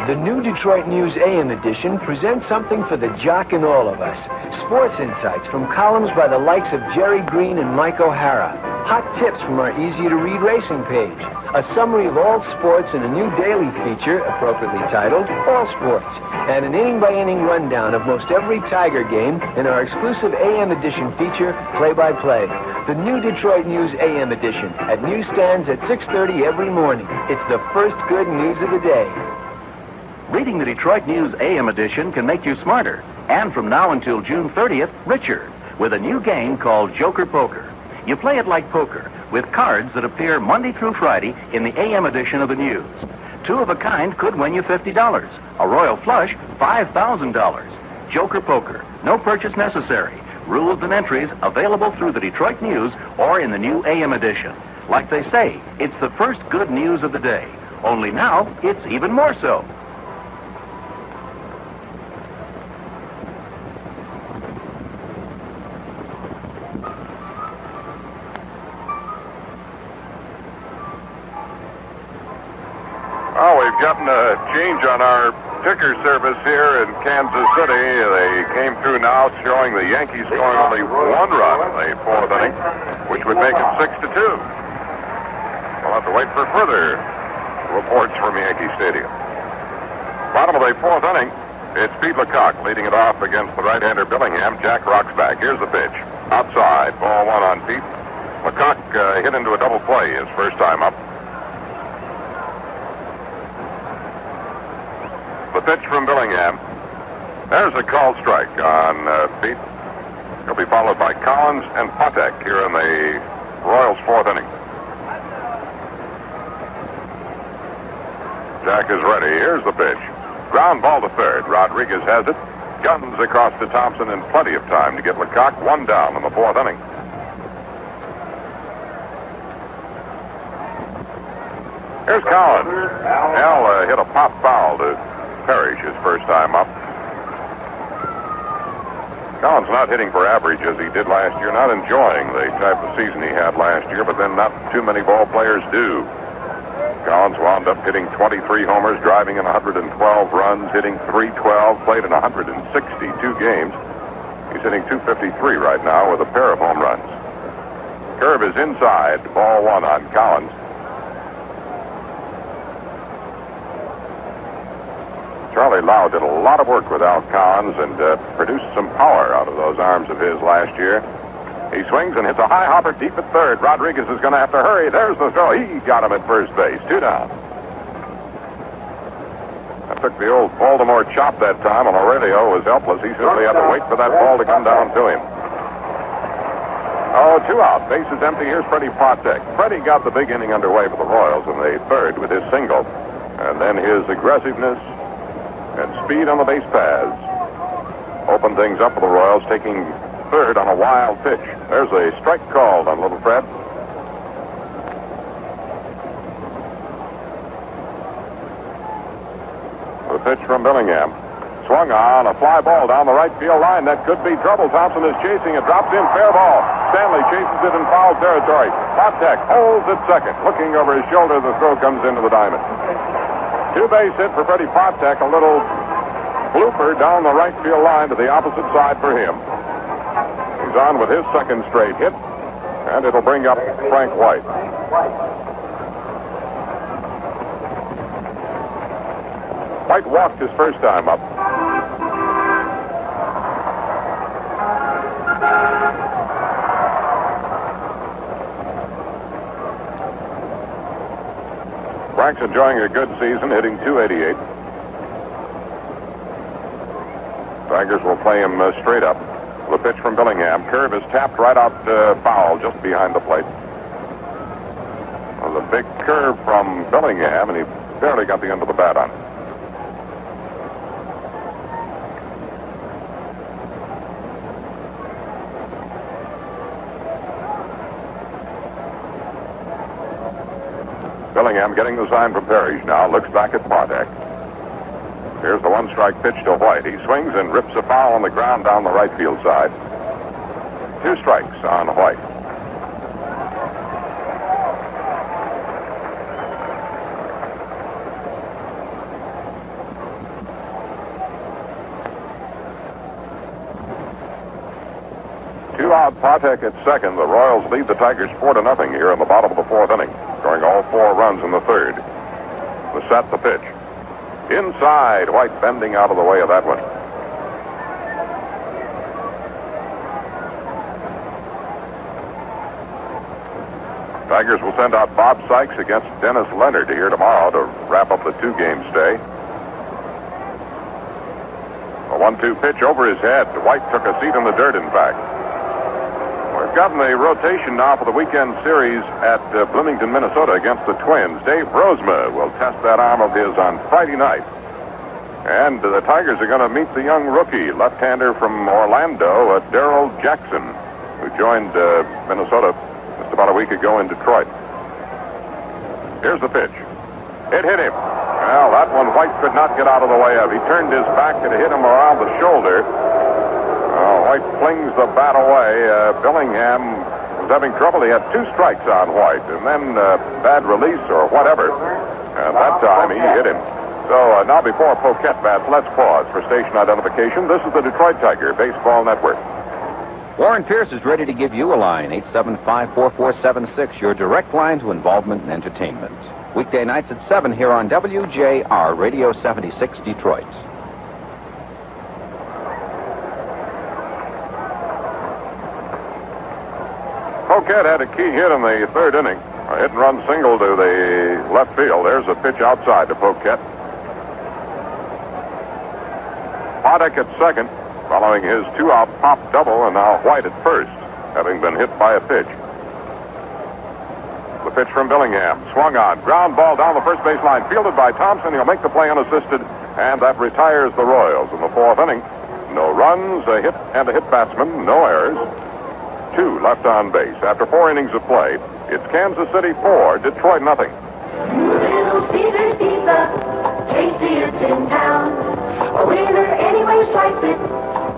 The new Detroit News AM edition presents something for the jock in all of us. Sports insights from columns by the likes of Jerry Green and Mike O'Hara. Hot tips from our easy-to-read racing page. A summary of all sports in a new daily feature, appropriately titled All Sports. And an inning-by-inning rundown of most every Tiger game in our exclusive AM edition feature, Play-by-Play. The new Detroit News AM edition at newsstands at 6:30 every morning. It's the first good news of the day. Reading the Detroit News AM edition can make you smarter, and from now until June 30th, richer, with a new game called Joker Poker. You play it like poker, with cards that appear Monday through Friday in the AM edition of the News. 2 of a kind could win you $50. A royal flush, $5,000. Joker Poker, no purchase necessary. Rules and entries available through the Detroit News or in the new AM edition. Like they say, it's the first good news of the day. Only now, it's even more so. Well, we've gotten a change on our ticker service here in Kansas City. They came through now showing the Yankees scoring only 1 run in the 4th inning, which would make it 6-2. We'll have to wait for further reports from Yankee Stadium. Bottom of the 4th inning, it's Pete Lecoq leading it off against the right-hander Billingham. Jack rocks back. Here's the pitch. Outside, ball 1 on Pete. Lecoq hit into a double play his first time up. The pitch from Billingham. There's a called strike on Pete. He'll be followed by Collins and Patek here in the Royals' 4th inning. Jack is ready. Here's the pitch. Ground ball to third. Rodriguez has it. Guns across to Thompson in plenty of time to get Lecoq 1 down in the 4th inning. Here's Collins. Al hit a pop foul to Parrish his first time up. Collins not hitting for average as he did last year, not enjoying the type of season he had last year, but then not too many ball players do. Collins wound up hitting 23 homers, driving in 112 runs, hitting .312, played in 162 games. He's hitting .253 right now with a pair of home runs. Curve is inside, ball one on Collins. Charlie Lau did a lot of work with Al Collins and produced some power out of those arms of his last year. He swings and hits a high hopper deep at third. Rodriguez is going to have to hurry. There's the throw. He got him at first base. 2 down. I took the old Baltimore chop that time, and Aurelio was helpless. He simply had to wait for that ball to come down to him. Oh, 2 out. Base is empty. Here's Freddie Patek. Freddie got the big inning underway for the Royals in the third with his single. And then his aggressiveness and speed on the base paths opened things up for the Royals, taking third on a wild pitch. There's a strike called on Little Fred. The pitch from Billingham. Swung on, a fly ball down the right field line. That could be trouble. Thompson is chasing it. Drops in, fair ball. Stanley chases it in foul territory. Patek holds at second. Looking over his shoulder, the throw comes into the diamond. 2-base hit for Freddie Patek. A little blooper down the right field line to the opposite side for him. He's on with his second straight hit, and it'll bring up Frank White. White walked his first time up. Frank's enjoying a good season, hitting .288. Tigers will play him straight up. The pitch from Billingham. Curve is tapped right out foul, just behind the plate. Well, the big curve from Billingham, and he barely got the end of the bat on it. Billingham getting the sign from Parrish now. Looks back at Patek. Here's the 1-strike pitch to White. He swings and rips a foul on the ground down the right field side. 2 strikes on White. Two out, Patek at second. The Royals lead the Tigers 4-0 here in the bottom of the 4th inning, scoring all 4 runs in the 3rd. The set, the pitch. Inside, White bending out of the way of that one. Tigers will send out Bob Sykes against Dennis Leonard here tomorrow to wrap up the 2-game stay. A 1-2 pitch over his head. White took a seat in the dirt, in fact. We've gotten the rotation now for the weekend series at Bloomington, Minnesota against the Twins. Dave Brosma will test that arm of his on Friday night. And the Tigers are going to meet the young rookie, left-hander from Orlando, Darrell Jackson, who joined Minnesota just about a week ago in Detroit. Here's the pitch. It hit him. Well, that one White could not get out of the way of. He turned his back and it hit him around the shoulder. White flings the bat away. Billingham was having trouble. He had 2 strikes on White, and then bad release or whatever. And that time he hit him. So now before Poquette bats, let's pause for station identification. This is the Detroit Tiger Baseball Network. Warren Pierce is ready to give you a line, 875-4476, your direct line to involvement and entertainment. Weekday nights at 7 here on WJR Radio 76 Detroit. Poquette had a key hit in the 3rd inning. A hit-and-run single to the left field. There's a pitch outside to Poquette. Patek at second, following his 2-out pop double, and now White at first, having been hit by a pitch. The pitch from Billingham, swung on, ground ball down the first base line, fielded by Thompson. He'll make the play unassisted, and that retires the Royals in the 4th inning. No runs, a hit and a hit batsman, no errors. 2 left on base. After 4 innings of play, it's Kansas City 4, Detroit nothing. Little Caesar's Pizza, tastiest in town. A winner anyway slice it.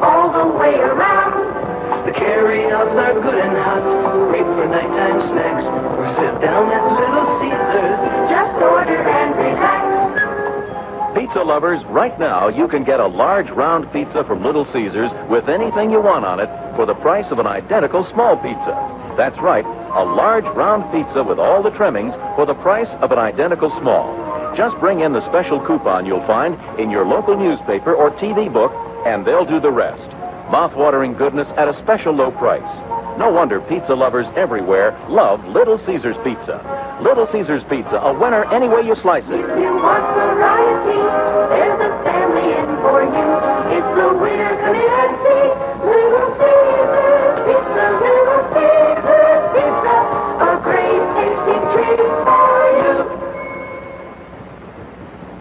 all the way around. The carry-outs are good and hot, great for nighttime snacks. Or sit down at Little Caesars, Just order and relax. Pizza lovers, right now you can get a large round pizza from Little Caesars with anything you want on it for the price of an identical small pizza. That's right, a large round pizza with all the trimmings for the price of an identical small. Just bring in the special coupon you'll find in your local newspaper or TV book, and they'll do the rest. Mouth-watering goodness at a special low price. No wonder pizza lovers everywhere love Little Caesars Pizza. Little Caesars Pizza, a winner any way you slice it. If you want variety, there's a family in for you. It's a winner, come in and see. Little Caesars Pizza, Little Caesars Pizza, a great tasting treat for you.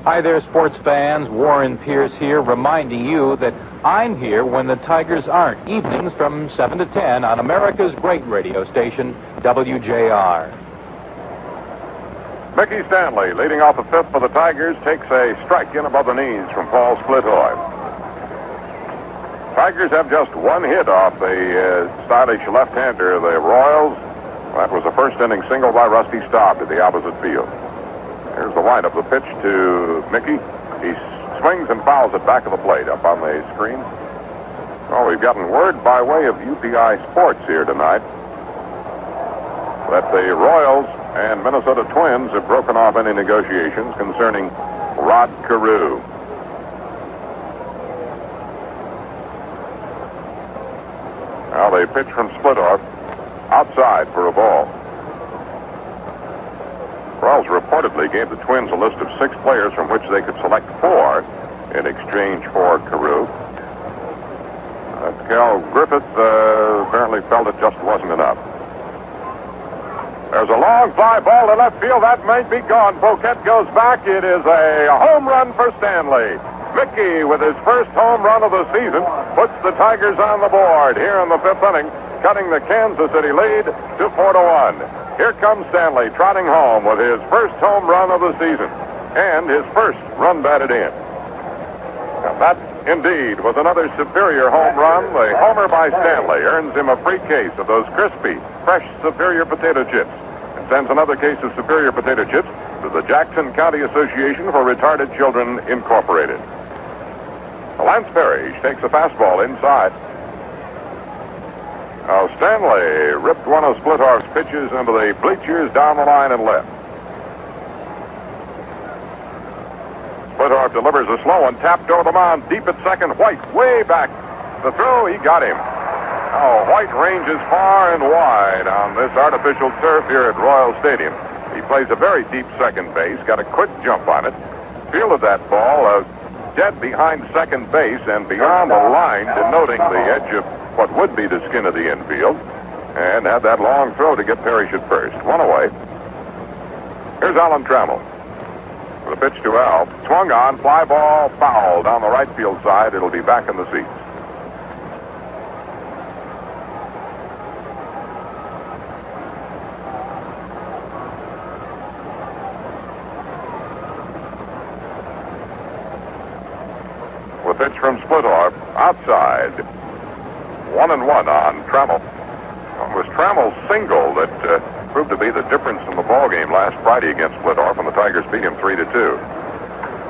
Hi there, sports fans. Warren Pierce here, reminding you that I'm here when the Tigers aren't. Evenings from 7 to 10 on America's great radio station, WJR. Mickey Stanley, leading off the fifth for the Tigers, takes a strike in above the knees from Paul Splithoff. Tigers have just one hit off the stylish left-hander, the Royals. That was a first-inning single by Rusty Staub to the opposite field. Here's the windup, the pitch to Mickey. He swings and fouls it back of the plate up on the screen. Well, we've gotten word by way of UPI Sports here tonight that the Royals and Minnesota Twins have broken off any negotiations concerning Rod Carew. Now they pitch from Splithoff outside for a ball. Royals reportedly gave the Twins a list of 6 players from which they could select 4 in exchange for Carew. Cal Griffith apparently felt it just wasn't enough. There's a long fly ball to left field. That may be gone. Boquette goes back. It is a home run for Stanley. Mickey, with his first home run of the season, puts the Tigers on the board here in the 5th inning, cutting the Kansas City lead to 4-1. Here comes Stanley trotting home with his first home run of the season and his first run batted in. Now that, indeed, was another superior home run. The homer by Stanley earns him a free case of those crispy, fresh Superior potato chips and sends another case of Superior potato chips to the Jackson County Association for Retarded Children, Incorporated. Lance Parrish takes a fastball inside. Now Stanley ripped one of Splithoff's pitches into the bleachers down the line and left. Splithoff delivers a slow one, tapped over the mound, deep at second. White way back. The throw, he got him. Oh, White ranges far and wide on this artificial turf here at Royal Stadium. He plays a very deep second base, got a quick jump on it, fielded that ball dead behind second base and beyond the line, denoting the edge of what would be the skin of the infield, and had that long throw to get Parrish at first. One away. Here's Alan Trammell. With a pitch to Al. Swung on, fly ball, foul down the right field side. It'll be back in the seats. With a pitch from Splithoff outside. 1-1 on Trammell. It was Trammell's single that proved to be the difference in the ballgame last Friday against Splithoff, and the Tigers beat him 3-2.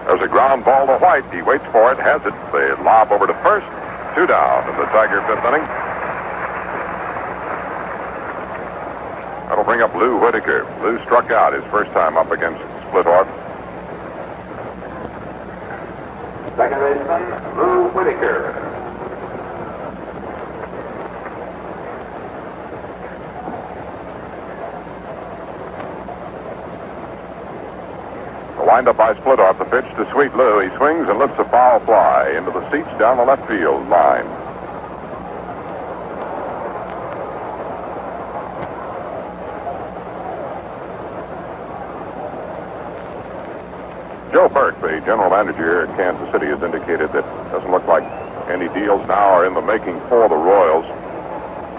There's a ground ball to White. He waits for it, has it. The lob over to first. 2 down in the Tiger 5th inning. That'll bring up Lou Whitaker. Lou struck out his first time up against Splithoff. Second baseman, Lou Whitaker. Lined up by Splithoff, the pitch to Sweet Lou. He swings and lifts a foul fly into the seats down the left field line. Joe Burke, the general manager here at Kansas City, has indicated that it doesn't look like any deals now are in the making for the Royals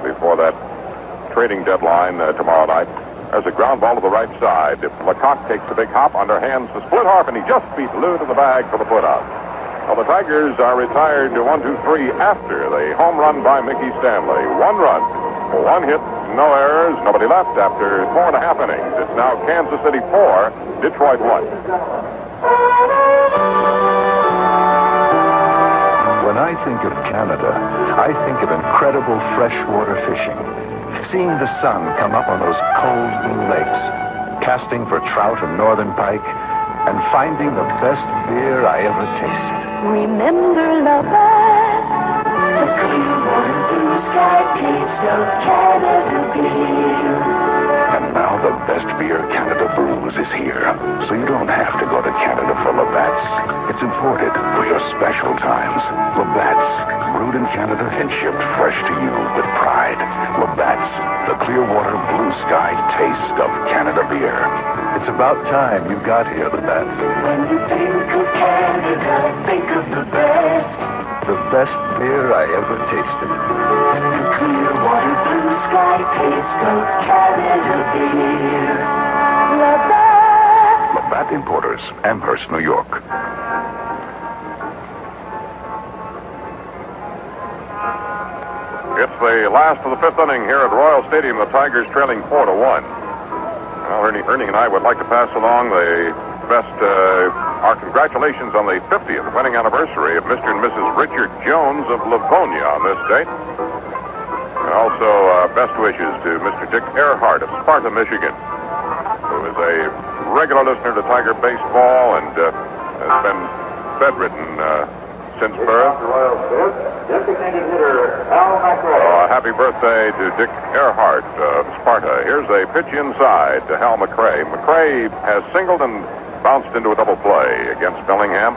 before that trading deadline tomorrow night. There's a ground ball to the right side. Lecoq takes a big hop, underhands to Splithoff, and he just beat Lou to the bag for the putout. Well, the Tigers are retired to 1-2-3 after the home run by Mickey Stanley. 1 run, 1 hit, no errors, nobody left after 4.5 innings. It's now Kansas City 4, Detroit 1. When I think of Canada, I think of incredible freshwater fishing. Seeing the sun come up on those cold blue lakes, casting for trout and northern pike, and finding the best beer I ever tasted. Remember, lover, the clear water, blue sky taste of Canada beer. And now the best beer Canada brews is here. So you don't have to go to Canada for Labatt's. It's imported for your special times. Labatt's, brewed in Canada and shipped fresh to you with pride. Labatt's, the Clearwater Blue Sky taste of Canada beer. It's about time you got here, Labatt's. When you think of Canada, think of the best. The best beer I ever tasted. The Clearwater Blue Sky taste of Canada beer. Labatt. Labatt Importers, Amherst, New York. It's the last of the 5th inning here at Royal Stadium. The Tigers trailing 4-1. Well, Ernie and I would like to pass along the best, our congratulations on the 50th wedding anniversary of Mr. and Mrs. Richard Jones of Livonia on this date. And also, best wishes to Mr. Dick Earhart of Sparta, Michigan, who is a regular listener to Tiger baseball and has been bedridden since birth. Designated hitter Al McRae. Oh, happy birthday to Dick Earhart of Sparta. Here's a pitch inside to Hal McRae. McRae has singled and bounced into a double play against Bellingham.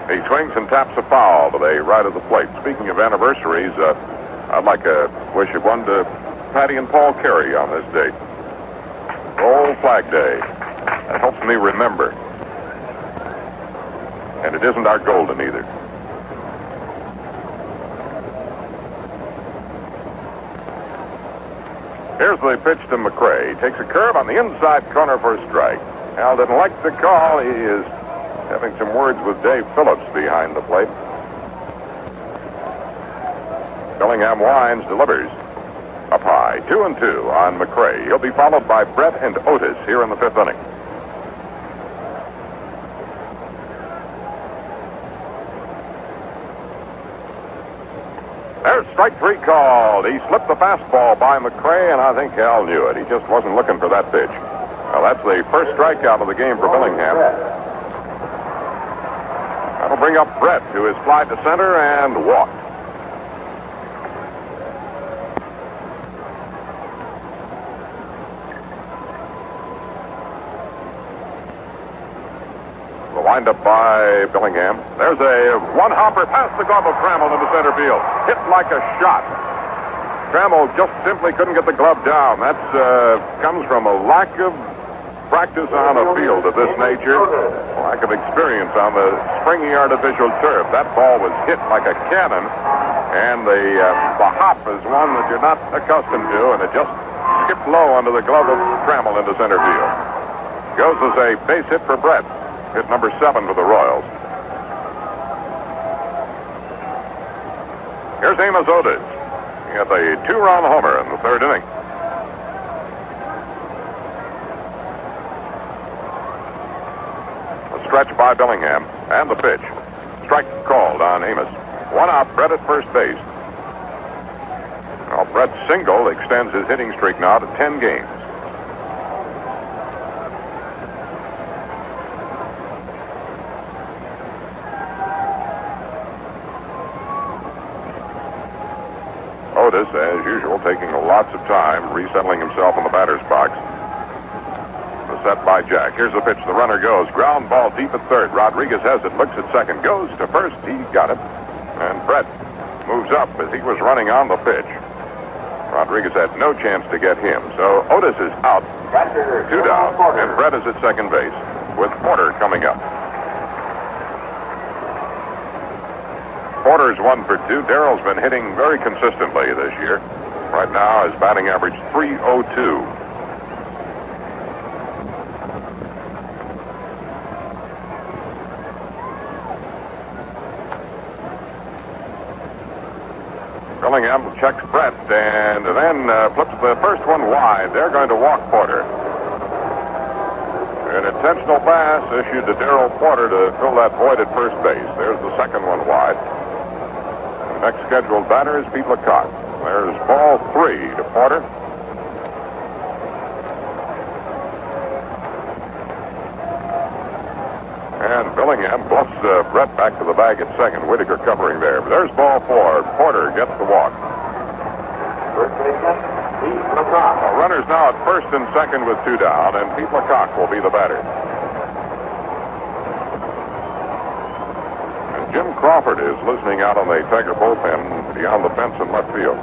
He swings and taps a foul to the right of the plate. Speaking of anniversaries, I'd like to wish one to Patty and Paul Carey on this date. Old Flag Day. That helps me remember. And it isn't our golden either. Here's the pitch to McRae. Takes a curve on the inside corner for a strike. Al didn't like the call. He is having some words with Dave Phillips behind the plate. Bellingham winds, delivers. Up high, 2-2 on McRae. He'll be followed by Brett and Otis here in the 5th inning. There's strike 3 called. He slipped the fastball by McRae, and I think Al knew it. He just wasn't looking for that pitch. Well, that's the first strikeout of the game for Bellingham. That'll bring up Brett, who has flied to center and walked. The windup by Bellingham. There's a one-hopper past the glove of Trammell into center field. Hit like a shot. Trammell just simply couldn't get the glove down. That comes from a lack of practice on a field of this nature, lack of experience on the springy artificial turf. That ball was hit like a cannon, and the hop is one that you're not accustomed to, and it just skipped low under the glove of Trammell into center field. Goes as a base hit for Brett. Hit number 7 for the Royals. Here's Amos Otis. He got the 2-run homer in the 3rd inning. A stretch by Bellingham, and the pitch. Strike called on Amos. 1 out, Brett at first base. Well, Brett's single extends his hitting streak now to 10 games. Otis, as usual, taking lots of time, resettling himself in the batter's box. The set by Jack. Here's the pitch. The runner goes. Ground ball deep at 3rd. Rodriguez has it. Looks at 2nd. Goes to 1st. He got it. And Brett moves up as he was running on the pitch. Rodriguez had no chance to get him. So Otis is out. 2 down. And Brett is at 2nd base with Porter coming up. Porter's 1 for 2. Darrell's been hitting very consistently this year. Right now, his batting average .302. Bellingham checks Brett and then flips the first one wide. They're going to walk Porter. An intentional pass issued to Darrell Porter to fill that void at first base. There's the second one wide. The next scheduled batter is Pete Lecoq. There's ball 3 to Porter. And Bellingham bluffs Brett back to the bag at second. Whitaker covering there. But there's ball 4. Porter gets the walk. First baseman, Pete Lecoq. Well, runners now at first and second with 2 down, and Pete Lecoq will be the batter. And Jim Crawford is listening out on the Tiger bullpen beyond the fence in left field.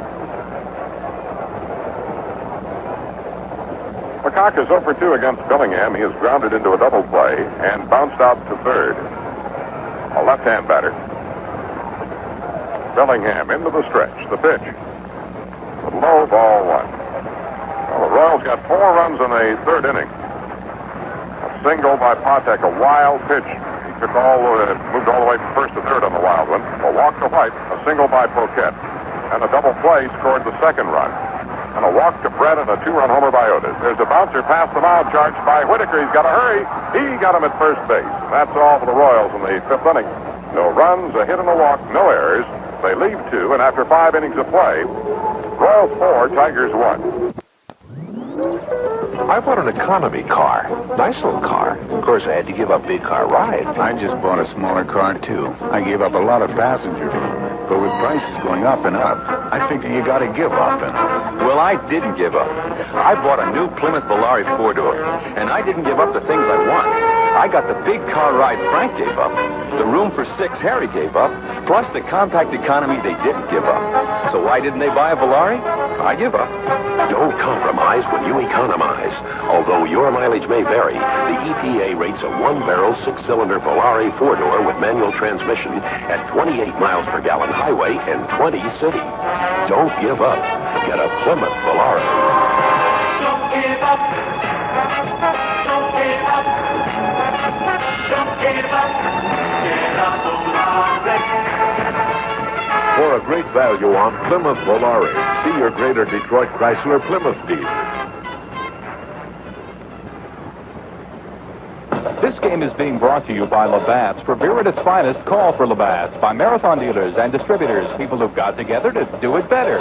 Lecoq is 0 for 2 against Bellingham. He is grounded into a double play and bounced out to third. A left-hand batter. Bellingham into the stretch. The pitch. Low, ball 1. Well, the Royals got 4 runs in the third inning. A single by Patek, a wild pitch. He moved all the way from first to third on the wild one. A walk to White, a single by Poquette, and a double play scored the second run. And a walk to Brett and a 2-run homer by Otis. There's a bouncer past the mound charged by Whitaker. He's got to hurry. He got him at first base. And that's all for the Royals in the 5th inning. No runs, a hit and a walk, no errors. They leave 2, and after 5 innings of play, Royals 4, Tigers 1. I bought an economy car. Nice little car. Of course, I had to give up big car ride. I just bought a smaller car, too. I gave up a lot of passenger room. But with prices going up and up, I figure you got to give up. Well, I didn't give up. I bought a new Plymouth Volare 4-door, and I didn't give up the things I want. I got the big car ride Frank gave up, the room for 6 Harry gave up, plus the compact economy they didn't give up. So why didn't they buy a Volare? I give up. Don't compromise when you economize. Although your mileage may vary, the EPA rates a 1-barrel 6-cylinder Volare 4-door with manual transmission at 28 miles per gallon highway and 20 city. Don't give up. Get a Plymouth Volare. Don't give up. Don't give up. Don't give up. Get a Volare. For a great value on Plymouth Volare, see your Greater Detroit Chrysler Plymouth dealer. This game is being brought to you by Labatt's. For beer at its finest, call for Labatt's. By Marathon dealers and distributors, people who've got together to do it better.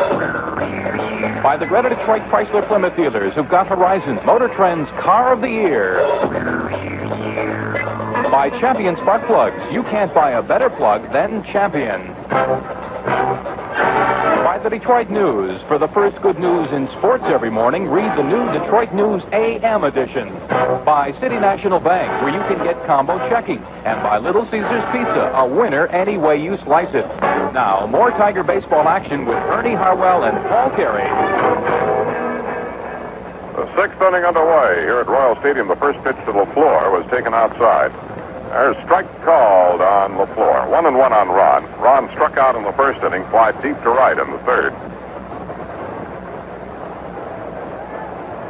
By the Greater Detroit Chrysler Plymouth dealers, who've got Horizon's Motor Trend's Car of the Year. By Champion Spark Plugs. You can't buy a better plug than Champion. By the Detroit News. For the first good news in sports every morning, read the new Detroit News AM edition. By City National Bank, where you can get combo checking. And by Little Caesars Pizza, a winner any way you slice it. Now, more Tiger baseball action with Ernie Harwell and Paul Carey. The 6th inning underway here at Royal Stadium. The first pitch to LaFleur was taken outside. There's strike called on LaFleur. 1-1 on Ron. Ron struck out in the first inning, fly deep to right in the third.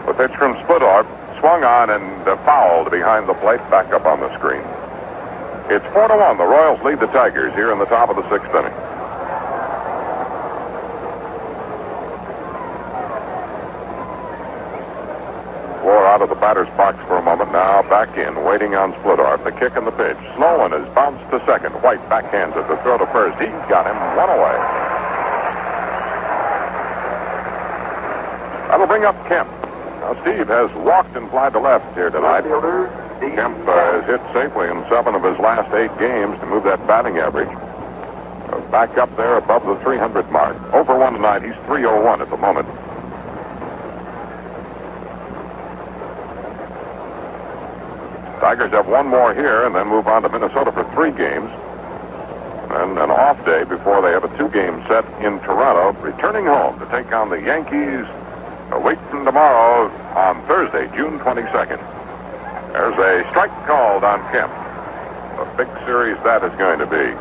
The pitch from Splittorff swung on and fouled behind the plate, back up on the screen. It's 4-1. The Royals lead the Tigers here in the top of the 6th inning. Floor out of the batter's box for a moment. Now back in, waiting on Splittorff. The kick and the pitch. Sloan is bounced to second. White backhands it. The throw to first. He's got him. 1 away. That'll bring up Kemp. Now Steve has walked and flied to left here tonight. Kemp has hit safely in 7 of his last 8 games to move that batting average. Back up there above the 300 mark. 0 for 1 tonight. He's 301 at the moment. Tigers have 1 more here and then move on to Minnesota for 3 games. And an off day before they have a 2-game set in Toronto, returning home to take on the Yankees a week from tomorrow on Thursday, June 22nd. There's a strike called on Kemp. A big series that is going to be.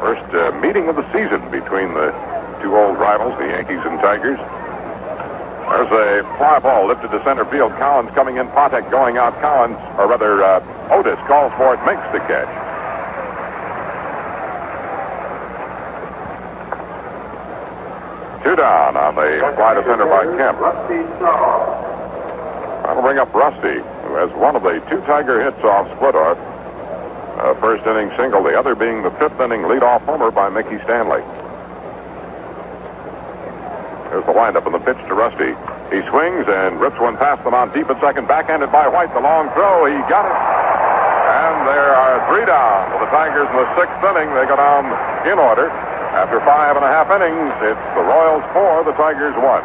First meeting of the season between the 2 old rivals, the Yankees and Tigers. There's a fly ball lifted to center field. Collins coming in. Patek going out. Collins, or rather, Otis calls for it, makes the catch. 2 down on the fly to center by Kemp. That'll bring up Rusty, who has one of the 2 Tiger hits off Splittorff. First inning single, the other being the 5th inning leadoff homer by Mickey Stanley. There's the windup and the pitch to Rusty. He swings and rips one past them on deep at second, backhanded by White. The long throw, he got it. And there are 3 down for the Tigers in the 6th inning. They go down in order. After 5.5 innings, it's the Royals 4, the Tigers 1.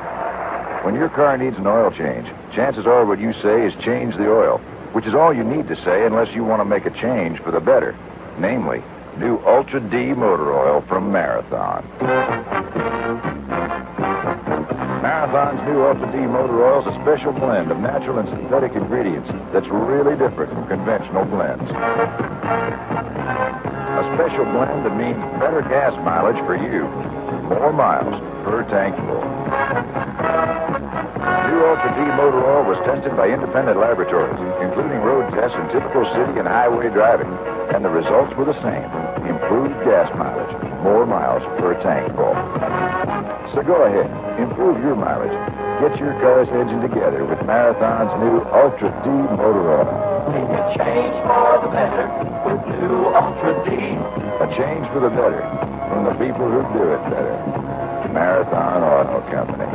When your car needs an oil change, chances are what you say is change the oil, which is all you need to say unless you want to make a change for the better. Namely, new Ultra D motor oil from Marathon. Marathon's new Ultra D motor oil is a special blend of natural and synthetic ingredients that's really different from conventional blends. A special blend that means better gas mileage for you. More miles per tank full. New Ultra D motor oil was tested by independent laboratories, including road tests in typical city and highway driving, and the results were the same. Improved gas mileage, more miles per tank full. So go ahead, improve your mileage. Get your car's engine together with Marathon's new Ultra D motor oil. Make a change for the better with new Ultra D. A change for the better from the people who do it better. Marathon Oil Company.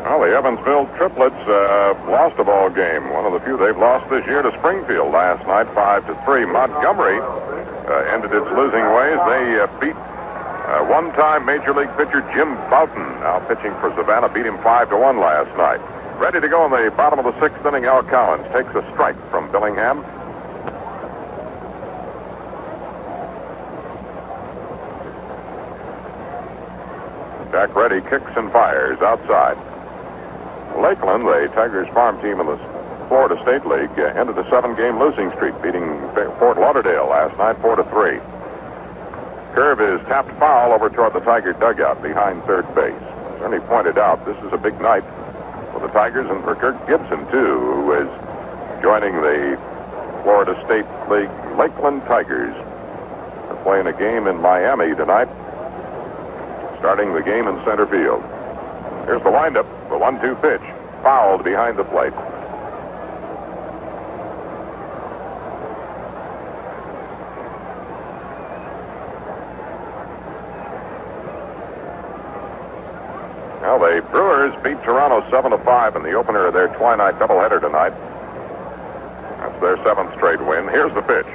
Well, the Evansville Triplets lost a ball game. One of the few they've lost this year to Springfield last night, 5-3. Montgomery ended its losing ways. They beat one-time Major League pitcher Jim Boughton, now pitching for Savannah, beat him 5-1 last night. Ready to go in the bottom of the 6th inning, Al Collins takes a strike from Billingham. Jack Reddy kicks and fires outside. Lakeland, the Tigers farm team in the Florida State League, ended a 7-game losing streak, beating Fort Lauderdale last night 4-3. Curve is tapped foul over toward the Tiger dugout behind third base. As Ernie pointed out, this is a big night for the Tigers and for Kirk Gibson, too, who is joining the Florida State League Lakeland Tigers. They're playing a game in Miami tonight, starting the game in center field. Here's the windup, the 1-2 pitch, fouled behind the plate. Well, the Brewers beat Toronto 7-5 in the opener of their twilight doubleheader tonight. That's their 7th straight win. Here's the pitch.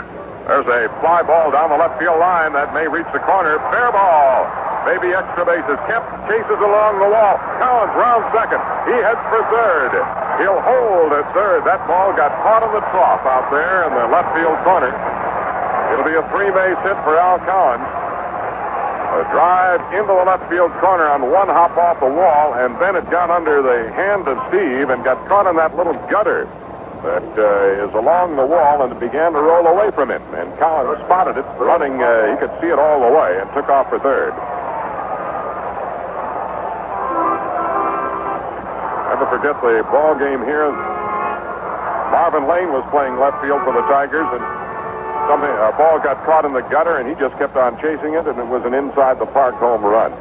There's a fly ball down the left field line that may reach the corner. Fair ball. Maybe extra bases. Kemp chases along the wall. Collins rounds second. He heads for third. He'll hold at third. That ball got caught in the trough out there in the left field corner. It'll be a 3-base hit for Al Collins. A drive into the left field corner on one hop off the wall, and then it got under the hand of Steve and got caught in that little gutter that is along the wall, and it began to roll away from him. And Collins spotted it running. He could see it all the way and took off for third. Never forget the ball game here. Marvin Lane was playing left field for the Tigers, and a ball got caught in the gutter, and he just kept on chasing it, and it was an inside-the-park home run.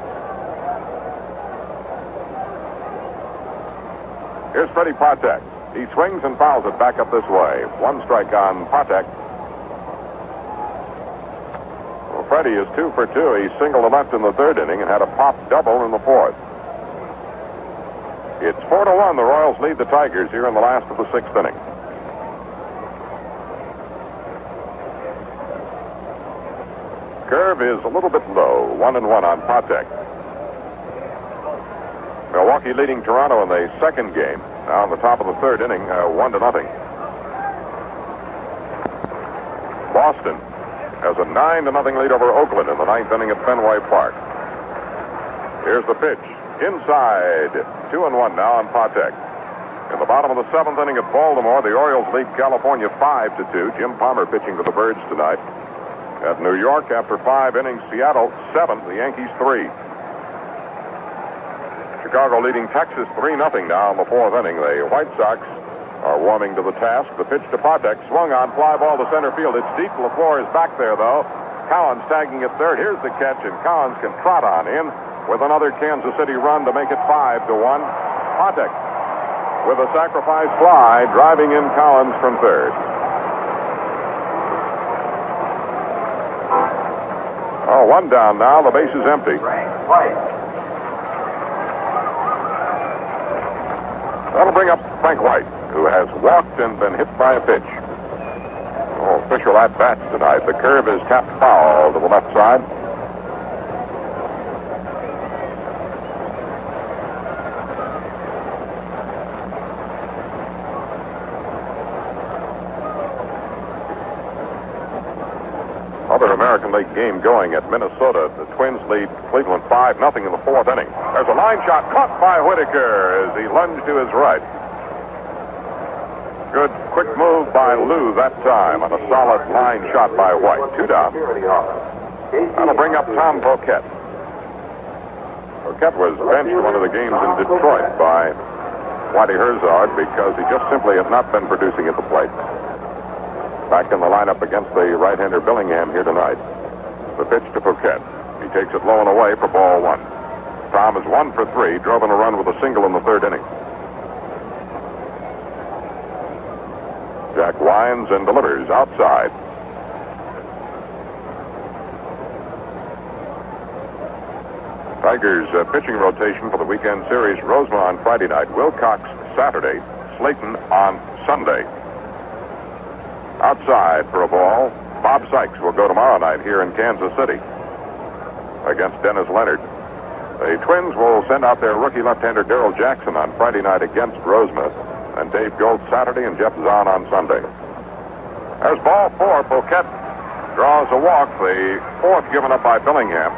Here's Freddie Patek. He swings and fouls it back up this way. 1 strike on Patek. Well, Freddie is 2 for 2. He singled to left in the 3rd inning and had a pop double in the 4th. It's 4-1. The Royals lead the Tigers here in the last of the 6th inning. Curve is a little bit low. 1-1 on Patek. Milwaukee leading Toronto in the 2nd game. Now in the top of the 3rd inning, 1-0. Boston has a 9-0 lead over Oakland in the 9th inning at Fenway Park. Here's the pitch. Inside. 2-1 now on Patek. In the bottom of the 7th inning at Baltimore, the Orioles lead California 5-2. Jim Palmer pitching for the Birds tonight. At New York, after 5 innings, Seattle 7, the Yankees 3. Chicago leading Texas 3-0 now in the fourth inning. The White Sox are warming to the task. The pitch to Potek, swung on, fly ball to center field. It's deep. LaFleur is back there, though. Collins tagging at third. Here's the catch, and Collins can trot on in with another Kansas City run to make it 5-1. Potek with a sacrifice fly, driving in Collins from third. Oh, one down now. The base is empty. That'll bring up Frank White, who has walked and been hit by a pitch. Oh, official at-bats tonight. The curve is tapped foul to the left side. Other American League game going at Minnesota. The Twins lead Cleveland 5-0 in the fourth inning. There's a line shot caught by Whitaker as he lunged to his right. Good quick move by Lou that time on a solid line shot by White. 2 down. That'll bring up Tom Poquette. Poquette was benched one of the games in Detroit by Whitey Herzog because he just simply had not been producing at the plate. Back in the lineup against the right-hander Billingham here tonight. The pitch to Poquette. He takes it low and away for ball 1. Tom is 1 for 3, drove in a run with a single in the third inning. Jack winds and delivers outside. Tigers pitching rotation for the weekend series. Rosemont on Friday night, Wilcox Saturday, Slayton on Sunday. Outside for a ball, Bob Sykes will go tomorrow night here in Kansas City against Dennis Leonard. The Twins will send out their rookie left-hander Darrell Jackson on Friday night against Rosemont, and Dave Gold Saturday and Jeff Zahn on Sunday. There's ball 4. Poquette draws a walk, the fourth given up by Billingham.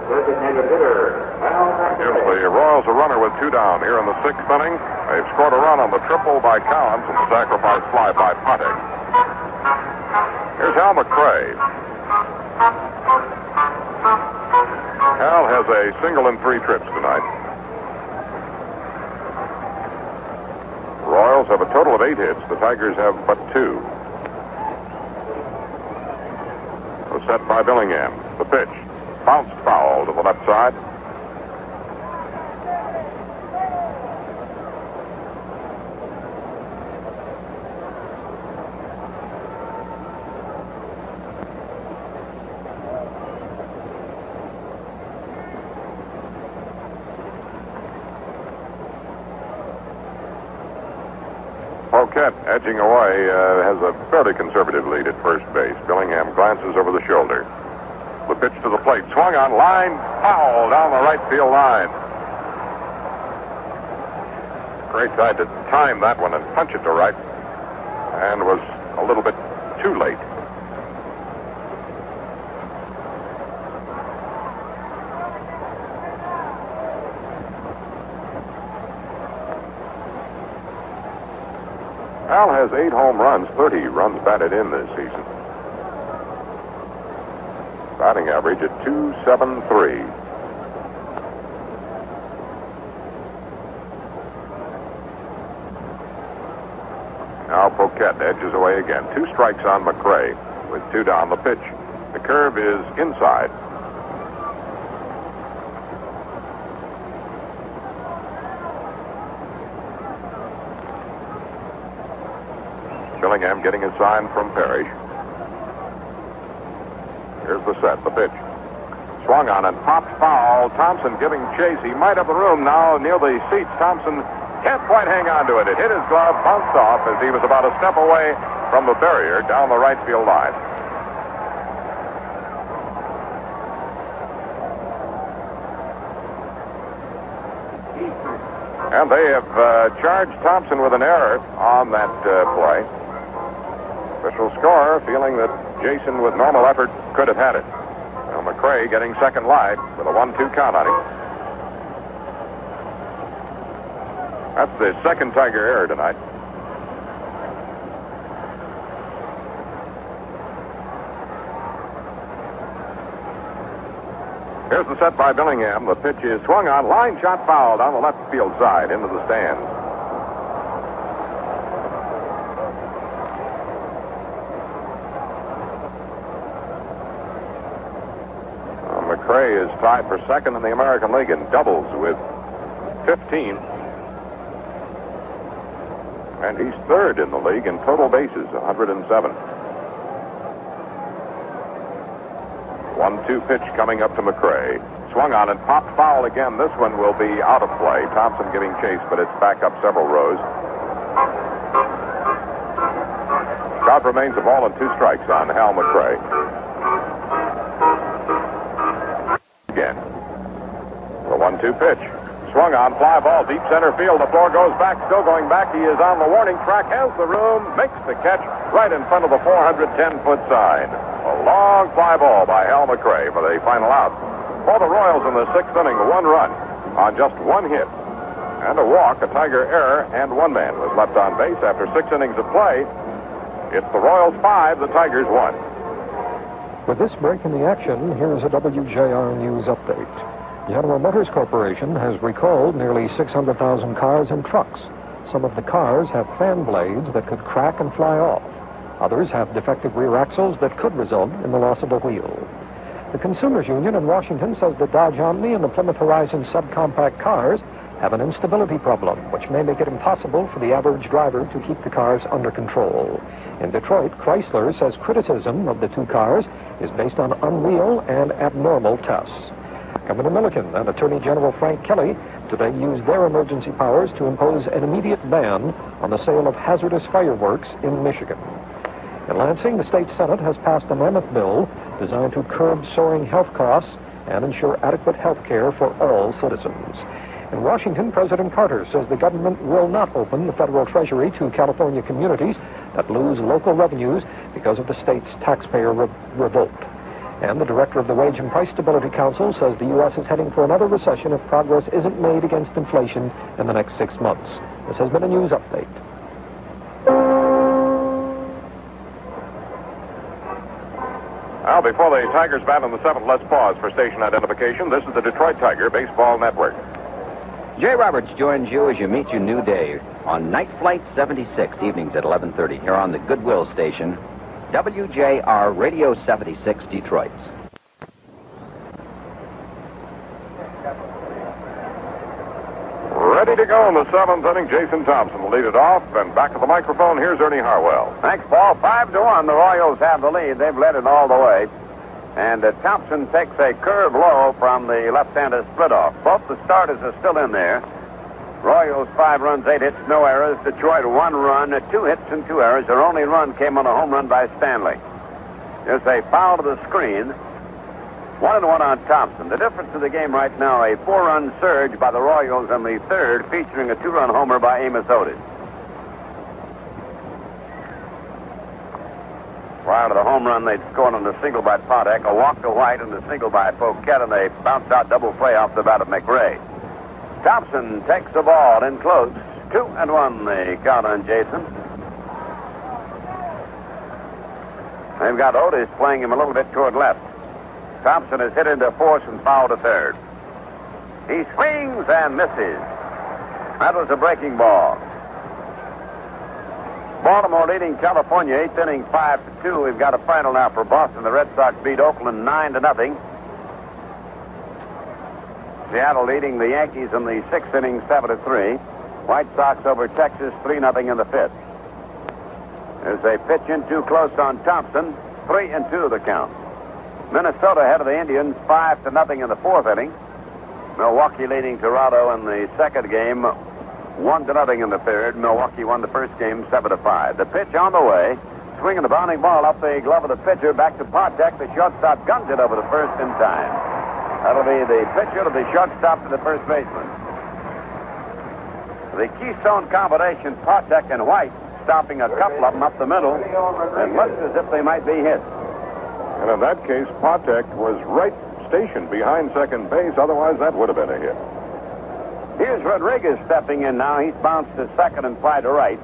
Designated hitter, Gives the Royals a runner with 2 down here in the 6th inning. They've scored a run on the triple by Collins and the sacrifice fly by Potek. Here's Hal McRae. Hal has a single in 3 trips tonight. Royals have a total of 8 hits. The Tigers have but 2. Was set by Billingham. The pitch. Bounced foul to the left side. Poquette edging away has a fairly conservative lead at first base. Billingham glances over the shoulder. The pitch to the plate, swung on, line, foul down the right field line. Gray tried to time that one and punch it to right, and was a little bit too late. Al has 8 home runs, 30 runs batted in this season. Batting average at .273. Now Poquette edges away again. 2 strikes on McRae with 2 down. The pitch. The curve is inside. Billingham getting a sign from Parrish. Here's the set, the pitch. Swung on and popped foul. Thompson giving chase. He might have the room now near the seats. Thompson can't quite hang on to it. It hit his glove, bounced off as he was about a step away from the barrier down the right field line. And they have charged Thompson with an error on that play. Official score feeling that Jason, with normal effort, could have had it. Now McRae getting second live with a 1-2 count on him. That's the second Tiger error tonight. Here's the set by Billingham. The pitch is swung on. Line shot foul down the left field side into the stands. McRae is tied for second in the American League in doubles with 15. And he's third in the league in total bases, 107. 1-2 pitch coming up to McRae. Swung on and popped foul again. This one will be out of play. Thompson giving chase, but it's back up several rows. Count remains a ball and 2 strikes on Hal McRae. Again. The 1-2 pitch. Swung on, fly ball, deep center field. The floor goes back, still going back. He is on the warning track, has the room, makes the catch right in front of the 410-foot sign. A long fly ball by Hal McRae for the final out. For the Royals in the 6th inning, 1 run on just 1 hit. And a walk, a Tiger error, and 1 man was left on base after 6 innings of play. It's the Royals 5, the Tigers 1. With this break in the action, here's a WJR News update. General Motors Corporation has recalled nearly 600,000 cars and trucks. Some of the cars have fan blades that could crack and fly off. Others have defective rear axles that could result in the loss of a wheel. The Consumers Union in Washington says the Dodge Omni and the Plymouth Horizon subcompact cars have an instability problem, which may make it impossible for the average driver to keep the cars under control. In Detroit, Chrysler says criticism of the 2 cars is based on unreal and abnormal tests. Governor Milliken and Attorney General Frank Kelly today used their emergency powers to impose an immediate ban on the sale of hazardous fireworks in Michigan. In Lansing, the state Senate has passed a mammoth bill designed to curb soaring health costs and ensure adequate health care for all citizens. In Washington, President Carter says the government will not open the federal treasury to California communities that lose local revenues because of the state's taxpayer revolt. And the director of the Wage and Price Stability Council says the U.S. is heading for another recession if progress isn't made against inflation in the next 6 months. This has been a news update. Now, before the Tigers bat in the 7th, let's pause for station identification. This is the Detroit Tiger Baseball Network. Jay Roberts joins you as you meet your new day on Night Flight 76, evenings at 11:30 here on the Goodwill Station, WJR Radio 76, Detroit. Ready to go in the 7th inning. Jason Thompson will lead it off. And back to the microphone, here's Ernie Harwell. Thanks, Paul. 5-1. The Royals have the lead. They've led it all the way. And Thompson takes a curve low from the left-hander split-off. Both the starters are still in there. Royals 5 runs, 8 hits, no errors. Detroit 1 run, 2 hits and 2 errors. Their only run came on a home run by Stanley. There's a foul to the screen. 1-1 on Thompson. The difference in the game right now, a 4-run surge by the Royals in the 3rd, featuring a 2-run homer by Amos Otis. Prior to the home run, they'd scored on a single by Potek, a walk to White, and a single by Poquette, and a bounce-out double play off the bat of McRae. Thompson takes the ball in close. 2-1, the count on Jason. They've got Otis playing him a little bit toward left. Thompson is hit into fourth and foul to third. He swings and misses. That was a breaking ball. Baltimore leading California 8th inning 5-2. We've got a final now for Boston. The Red Sox beat Oakland 9-0. Seattle leading the Yankees in the 6th inning 7-3. White Sox over Texas 3-0 in the 5th. There's a pitch in too close on Thompson. 3-2 the count. Minnesota ahead of the Indians 5-0 in the 4th inning. Milwaukee leading Toronto in the 2nd game 1-0 in the 3rd. Milwaukee won the 1st game 7-5. The pitch on the way. Swinging the bounding ball up the glove of the pitcher. Back to Potek. The shortstop guns it over the first in time. That'll be the pitcher to the shortstop to the first baseman. The Keystone combination, Potek and White, stopping a couple of them up the middle. It looks as if they might be hit. And in that case, Potek was right stationed behind second base. Otherwise, that would have been a hit. Here's Rodriguez stepping in now. He's bounced to second and fly to right.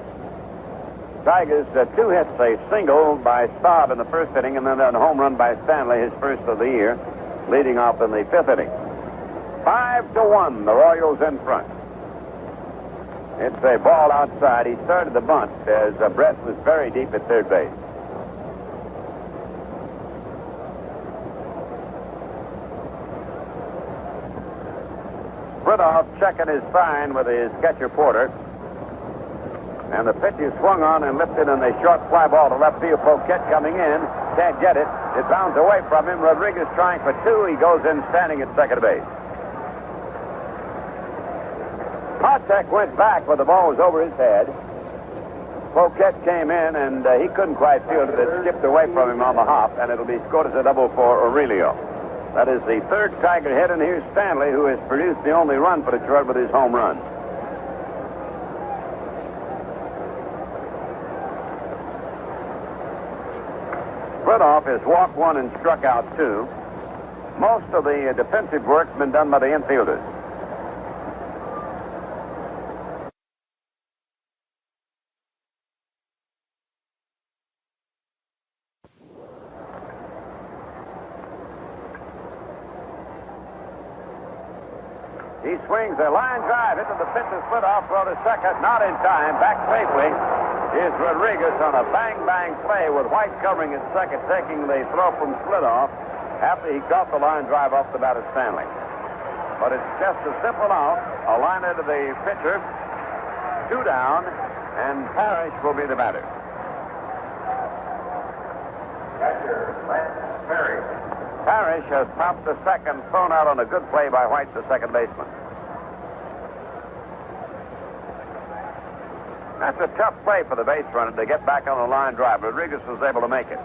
Tigers, 2 hits, a single by Staub in the 1st inning, and then a home run by Stanley, his first of the year. leading off in the 5th inning. 5-1, the Royals in front. It's a ball outside. He started the bunt as Brett was very deep at third base. Splitoff checking his sign with his catcher Porter. And the pitch is swung on and lifted, and a short fly ball to left field. Poquette coming in. Can't get it. It bounds away from him. Rodriguez trying for 2. He goes in standing at second base. Patek went back, but the ball was over his head. Poquette came in, and he couldn't quite field it. It skipped away from him on the hop, and it'll be scored as a double for Aurelio. That is the 3rd Tiger hit, and here's Stanley, who has produced the only run for Detroit with his home run. Splitoff has walked 1 and struck out 2. Most of the defensive work's been done by the infielders. He swings a line drive into the pitch of Splitoff, throw to second, not in time, back safely. Here's Rodriguez on a bang-bang play with White covering at second, taking the throw from Splitoff after he caught the line drive off the bat of Stanley. But it's just a simple out, a line into the pitcher, 2 down, and Parrish will be the batter. Catcher, Lance Perry. Parrish has popped the second, thrown out on a good play by White, the second baseman. That's a tough play for the base runner to get back on the line drive. Rodriguez was able to make it.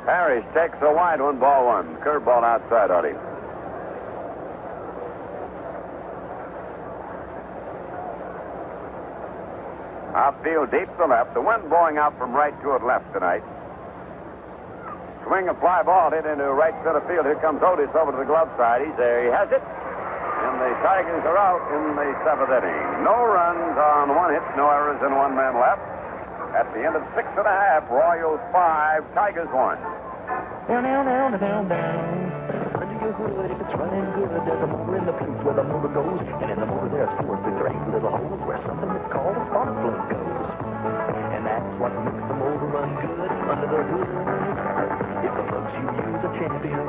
Parrish takes a wide one, ball 1. Curveball outside, Artie. Outfield deep to left. The wind blowing out from right toward left tonight. Swing a fly ball hit into right center field. Here comes Otis over to the glove side. He's there. He has it. And the Tigers are out in the 7th inning. No runs on 1 hit, no errors, and 1 man left. At the end of 6 1/2, Royals 5, Tigers 1. Down, down, down, down, down. Under your hood, if it's running good, there's a motor in the place where the motor goes. And in the motor, there's 4, 6, or 8 little holes where something that's called a spark plug goes. And that's what makes the motor run good under the hood. If the plugs you use are champion.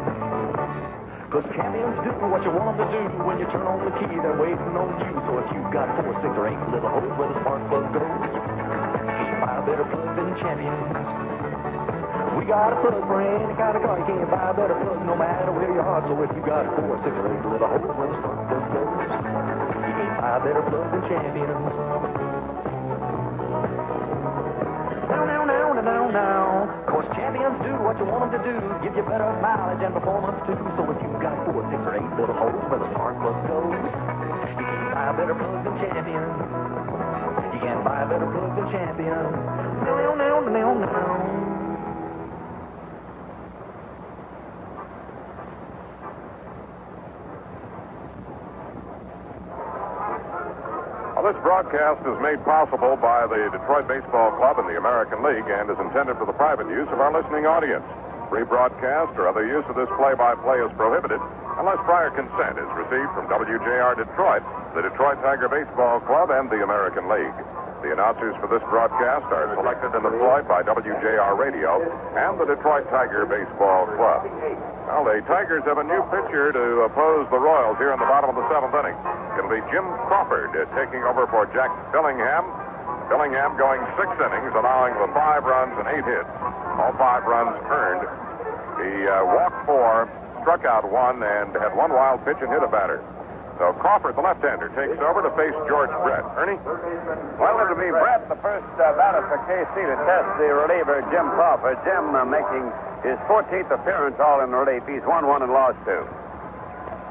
Because champions do what you want them to do. When you turn on the key, they're waiting on you. So if you've got 4, 6, or 8 little holes where the spark plug goes, you can buy a better plug than champions. We got a plug for any kind of car. You can't buy a better plug no matter where you are. So if you got 4, 6, or 8 little holes where the spark plug goes, you can't buy a better plug than champions. Now. Of course, champions do what you want them to do. Give you better mileage and performance too. So if you've got 4, 6, or 8 little holes where the spark plug goes, you can't buy a better plug than champions. You can't buy a better plug than champions. Now. This broadcast is made possible by the Detroit Baseball Club and the American League and is intended for the private use of our listening audience. Rebroadcast or other use of this play-by-play is prohibited unless prior consent is received from WJR Detroit, the Detroit Tiger Baseball Club, and the American League. The announcers for this broadcast are selected and employed by WJR Radio and the Detroit Tiger Baseball Club. Well, the Tigers have a new pitcher to oppose the Royals here in the bottom of the 7th inning. It'll be Jim Crawford taking over for Jack Billingham. Billingham going 6 innings, allowing the 5 runs and 8 hits. All 5 runs earned. He walked 4, struck out 1, and had 1 wild pitch and hit a batter. So Crawford, the left-hander, takes over to face George Brett. Ernie? Well, it'll be Brett, the first batter for KC to test the reliever, Jim Crawford. Jim making his 14th appearance all in relief. He's won 1 and lost 2.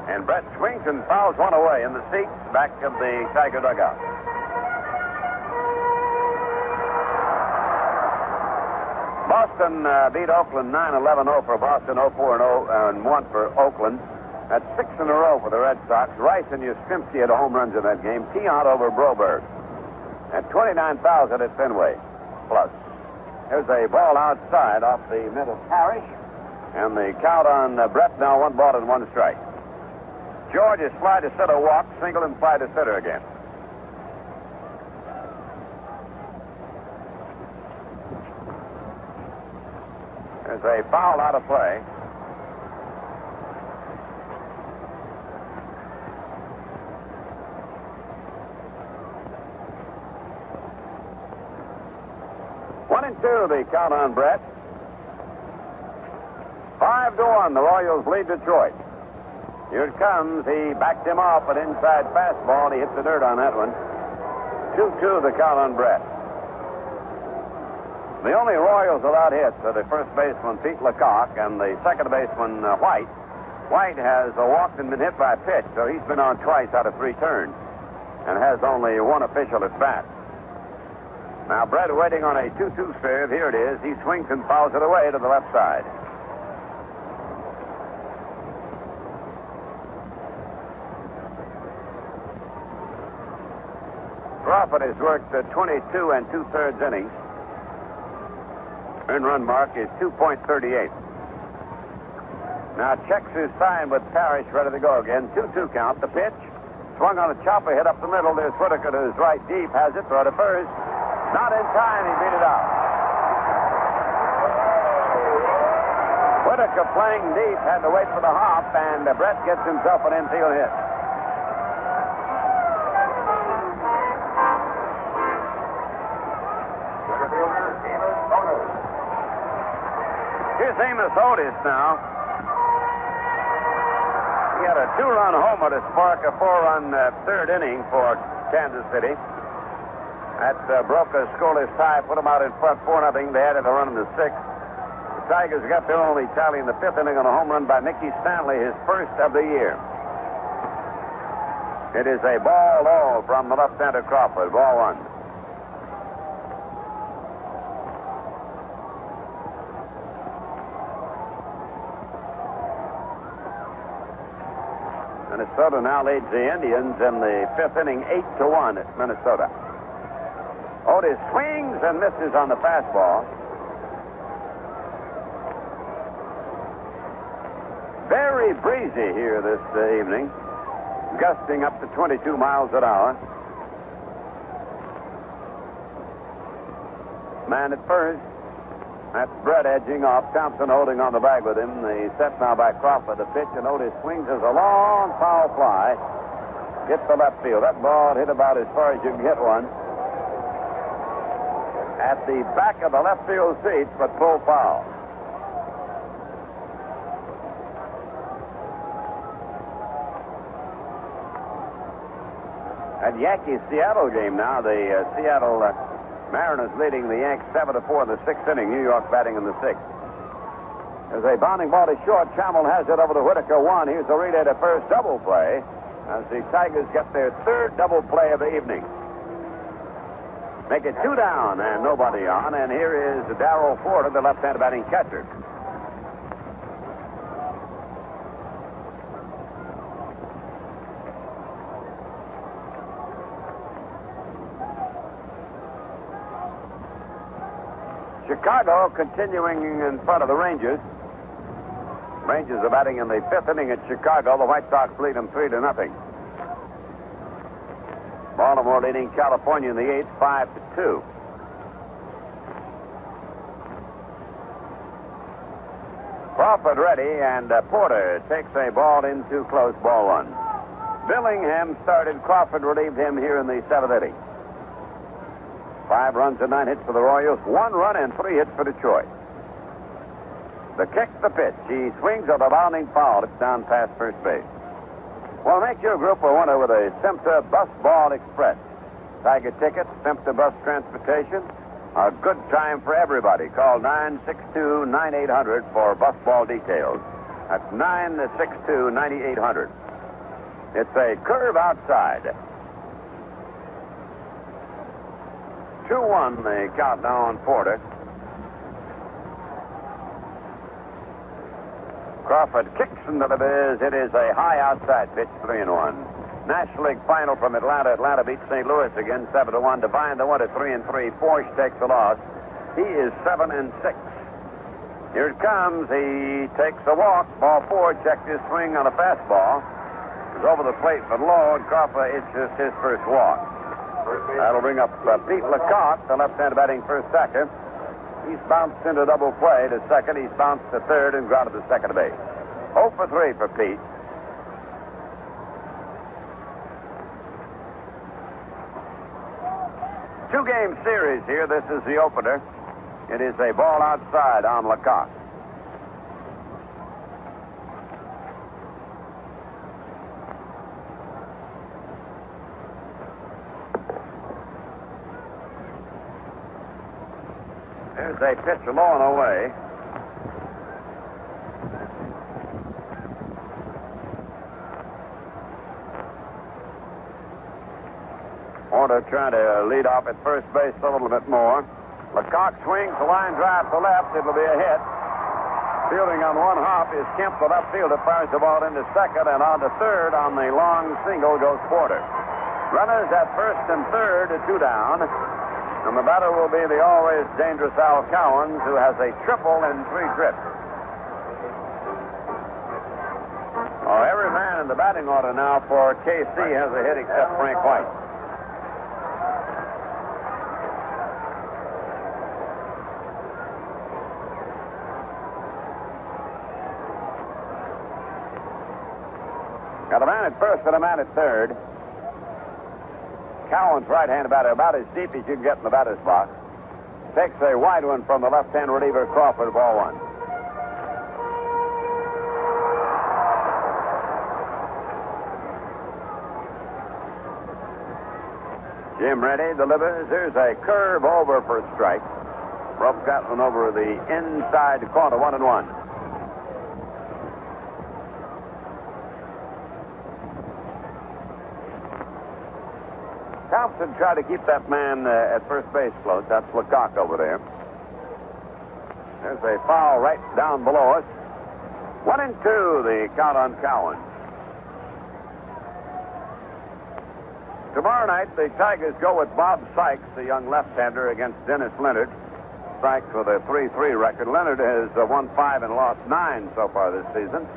And Brett swings and fouls 1 away in the seats back of the Tiger dugout. Boston beat Oakland 9-11-0 for Boston, 0-4-1 for Oakland. That's 6 in a row for the Red Sox. Rice and Yastrzemski had home runs in that game. Tiant over Broberg. At 29,000 at Fenway. Plus. There's a ball outside off the mid of Parrish. And the count on Brett now 1 ball and 1 strike. George is fly to center walk, single and fly to center again. There's a foul out of play. One and two, the count on Brett. 5-1, the Royals lead Detroit. Here it comes. He backed him off an inside fastball, and he hit the dirt on that one. 2-2, the count on Brett. The only Royals without hits are the first baseman, Pete Lecoq, and the second baseman, White. White has walked and been hit by a pitch, so he's been on twice out of 3 turns and has only 1 official at bat. Now, Brett waiting on a 2-2 serve. Here it is. He swings and fouls it away to the left side. Crawford has worked 22 2/3 innings. Earned run mark is 2.38. Now checks his sign with Parrish ready to go again. 2-2 count. The pitch. Swung on a chopper, hit up the middle. There's Whitaker to his right. Deep has it. Throw to first. Not in time. He beat it out. Whitaker playing deep. Had to wait for the hop, and Brett gets himself an infield hit. Here's Amos Otis now. He had a 2-run homer to spark a 4-run 3rd inning for Kansas City. That broke a scoreless tie, put them out in front 4-0. They added a run in the 6th. The Tigers got their only tally in the 5th inning on a home run by Mickey Stanley, his first of the year. It is a ball low from the left-hander Crawford. Ball 1. Minnesota now leads the Indians in the 5th inning 8-1 at Minnesota. Otis swings and misses on the fastball. Very breezy here this evening, gusting up to 22 miles an hour. Man at first. That's Brett edging off. Thompson holding on the bag with him. The set now by Crawford. The pitch, and Otis swings as a long foul fly. Hits the left field. That ball hit about as far as you can hit one. At the back of the left field seats, but full foul. At Yankees-Seattle game now, the Seattle Mariners leading the Yanks 7-4 in the 6th inning. New York batting in the 6th. There's a bounding ball to short. Chamel has it over to Whitaker. 1. Here's a relay to first double play as the Tigers get their 3rd double play of the evening. Make it 2 down and nobody on. And here is Darrell Ford, the left-handed batting catcher. Chicago continuing in front of the Rangers. Rangers are batting in the 5th inning at Chicago. The White Sox lead them 3-0. Baltimore leading California in the 8th, 5-2. Crawford ready, and Porter takes a ball into close, ball 1. Billingham started. Crawford relieved him here in the 7th inning. 5 runs and 9 hits for the Royals. 1 run and 3 hits for Detroit. The kick, the pitch. He swings at a bounding foul. It's down past first base. Well, make your group a winner with a SIMTA Bus Ball Express. Tiger tickets, SIMTA Bus Transportation. A good time for everybody. Call 962-9800 for bus ball details. That's 962-9800. It's a curve outside. 2-1 the count now on Porter. Crawford kicks into the biz. It is a high outside pitch, 3-1. National League final from Atlanta. Atlanta beats St. Louis again, 7-1. Devine, the 1-3-3. Forsch takes the loss. He is 7-6. Here it comes. He takes a walk. Ball 4. Checked his swing on a fastball. He's over the plate but low, and Crawford, it's just his first walk. That'll bring up Pete Lecoq, the left-hander batting first second. He's bounced into double play to second. He's bounced to third and grounded to second base. 0 for 3 for Pete. Two-game series here. This is the opener. It is a ball outside on Lecoq. There's a pitch low and away. Order trying to lead off at first base a little bit more. Lecoq swings the line drive to left. It'll be a hit. Fielding on one hop is Kemp, the left fielder, fires the ball into second, and on to third on the long single goes Porter. Runners at first and third, 2 down. And the batter will be the always dangerous Al Cowens, who has a triple and 3 trips. Oh, every man in the batting order now for KC has a hit except Frank White. Got a man at first and a man at third. Cowens, right-handed batter, about as deep as you can get in the batter's box. Takes a wide one from the left-hand reliever, Crawford, ball 1. Jim Reddy delivers. There's a curve over for a strike. Rupp got one over the inside corner, 1-1. Thompson tried to keep that man at first base close. That's Lecoq over there. There's a foul right down below us. 1-2, the count on Cowens. Tomorrow night, the Tigers go with Bob Sykes, the young left-hander, against Dennis Leonard. Sykes with a 3-3 record. Leonard has won 5 and lost 9 so far this season.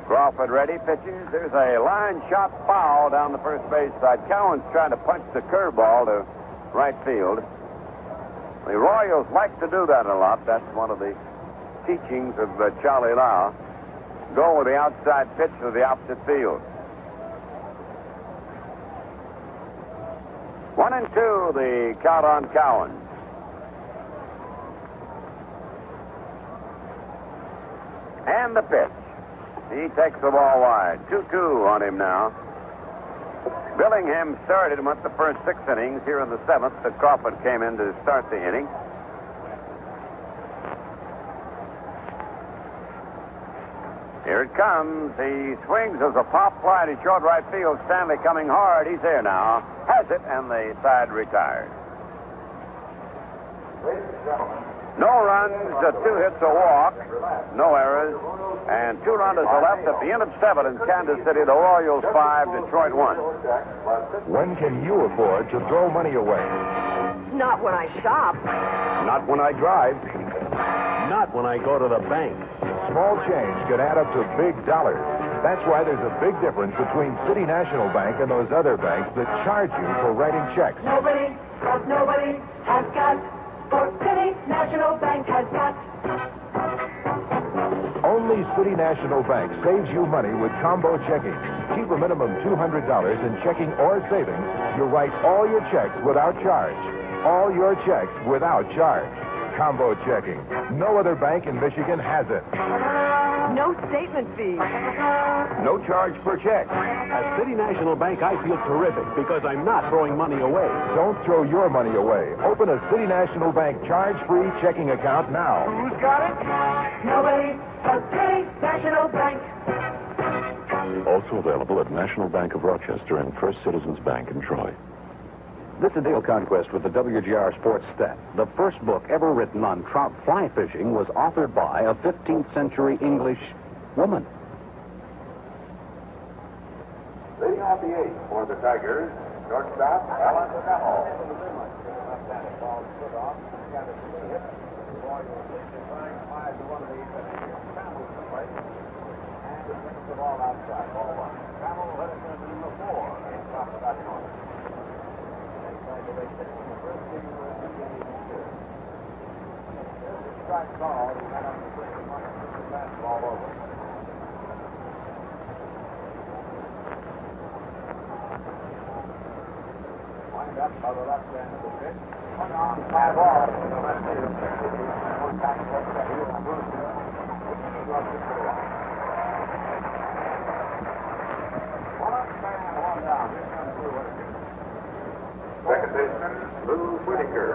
Crawford ready, pitches. There's a line shot foul down the first base side. Cowens trying to punch the curveball to right field. The Royals like to do that a lot. That's one of the teachings of Charlie Lau. Go with the outside pitch to the opposite field. 1-2, the count on Cowens. And the pitch. He takes the ball wide. 2-2 on him now. Billingham started him at the first 6 innings. Here in the 7th, Crawford came in to start the inning. Here it comes. He swings as a pop fly to short right field. Stanley coming hard. He's there now. Has it, and the side retired. No runs, 2 hits, a walk, no errors, and 2 runners are left at the end of 7 in Kansas City. The Royals 5, Detroit 1. When can you afford to throw money away? Not when I shop. Not when I drive. Not when I go to the bank. Small change can add up to big dollars. That's why there's a big difference between City National Bank and those other banks that charge you for writing checks. Nobody has got, for City National Bank has got. Only City National Bank saves you money with combo checking. Keep a minimum $200 in checking or savings. You write all your checks without charge. All your checks without charge. Combo checking. No other bank in Michigan has it. No statement fee. No charge per check. At City National Bank, I feel terrific because I'm not throwing money away. Don't throw your money away. Open a City National Bank charge-free checking account now. Who's got it? Nobody but City National Bank. Also available at National Bank of Rochester and First Citizens Bank in Troy. This is Dale Conquest with the WGR Sports Stat. The first book ever written on trout fly fishing was authored by a 15th century English woman. Leading off the 8th for the Tigers, Shortstop, Alan Camel. Wind up by the left end of the pitch. Hung on fly ball to the left field. One time left the heel on Bruce. One up and one down. Here comes Lou Whitaker. Second baseman, Lou Whitaker.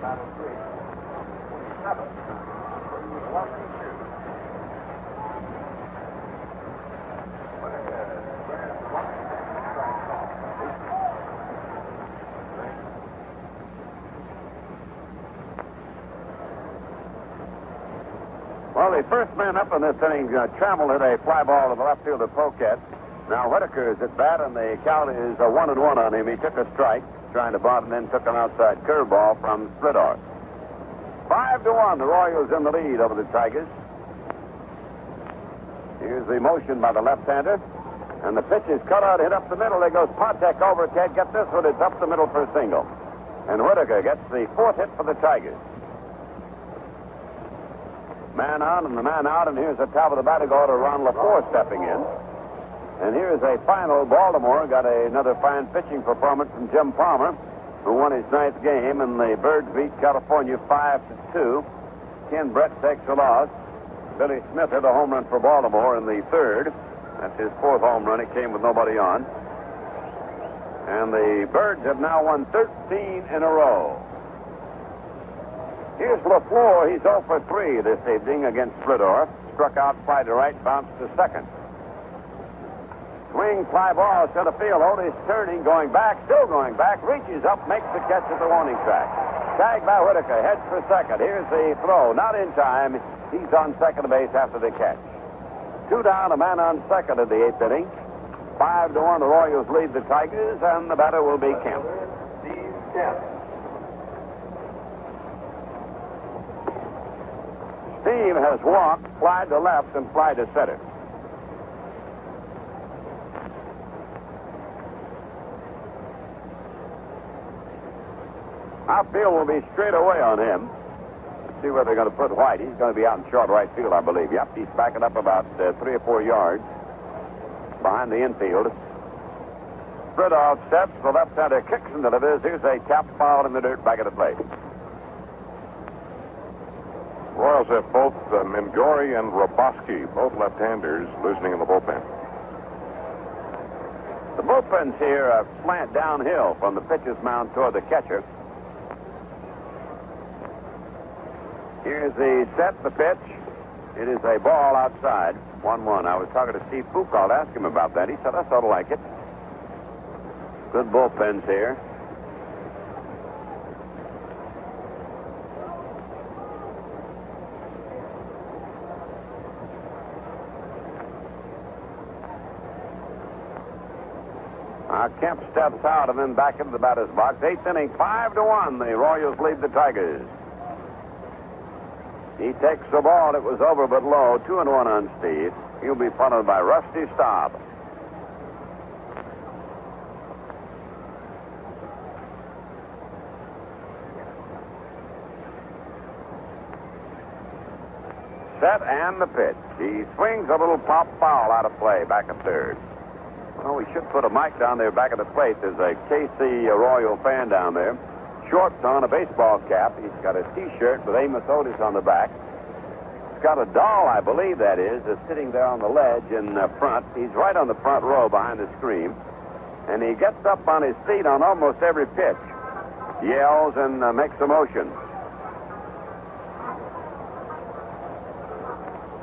Battle 3. 27. Well, the first man up in this inning, Trammell hit a fly ball to the left fielder, Poquette. Now Whitaker is at bat, and the count is 1-1 on him. He took a strike, trying to bunt, and then took an outside curveball from Splittorff. 5-1, the Royals in the lead over the Tigers. Here's the motion by the left-hander, and the pitch is cut out, hit up the middle. There goes Pontek over. Can't get this one. It's up the middle for a single. And Whitaker gets the fourth hit for the Tigers. Man on and the man out, and here's the top of the batting order, Ron LaFleur stepping in. And here's a final. Baltimore got another fine pitching performance from Jim Palmer, who won his ninth game, and the Birds beat California 5-2. Ken Brett takes a loss. Billy Smith hit a home run for Baltimore in the third. That's his fourth home run. It came with nobody on. And the Birds have now won 13 in a row. Here's LaFleur. He's 0 for 3 this evening against Splittorff. Struck out, fly to right, bounced to second. Swing, fly ball, center field. Otis turning, going back, still going back, reaches up, makes the catch at the warning track. Tagged by Whitaker, heads for second. Here's the throw, not in time. He's on second base after the catch. 2 down, a man on second in the 8th inning. 5-1, the Royals lead the Tigers, and the batter will be Kemp. Steve Kemp. Steve has walked, flied to left, and flied to center. Outfield will be straight away on him. Let's see where they're going to put White. He's going to be out in short right field, I believe. Yep, he's backing up about 3 or 4 yards behind the infield. Splittorff steps, the left-hander kicks and delivers. Here's a tap foul in the dirt back at the plate. Royals have both Mingori and Roboski, both left-handers, loosening in the bullpen. The bullpens here are slant downhill from the pitcher's mound toward the catcher. Here's the set, the pitch. It is a ball outside, 1-1. I was talking to Steve Foucault, asked him about that. He said, I sort of like it. Good bullpens here. Kemp steps out and then back into the batter's box. 8th inning, 5-1. The Royals lead the Tigers. He takes the ball. It was over but low. 2-1 on Steve. He'll be followed by Rusty Staub. Set and the pitch. He swings a little pop foul out of play back at third. Well, we should put a mic down there back at the plate. There's a KC Royal fan down there. Shorts on, a baseball cap. He's got a T-shirt with Amos Otis on the back. He's got a doll, I believe that is, that's sitting there on the ledge in front. He's right on the front row behind the screen. And he gets up on his feet on almost every pitch. Yells and makes a motion.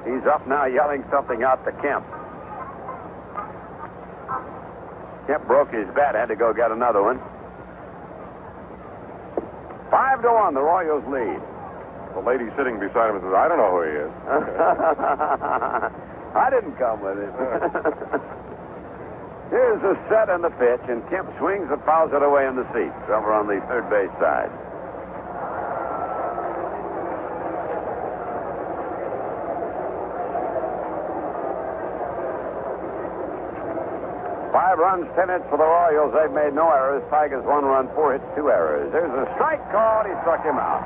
He's up now yelling something out to Kemp. Kemp broke his bat, had to go get another one. 5-1, the Royals lead. The lady sitting beside him says, I don't know who he is. I didn't come with him. Here's the set and the pitch, and Kemp swings and fouls it away in the seats over on the third base side. Five runs, 10 hits for the Royals. They've made no errors. Tigers 1 run, 4 hits, 2 errors. There's a strike called. He struck him out.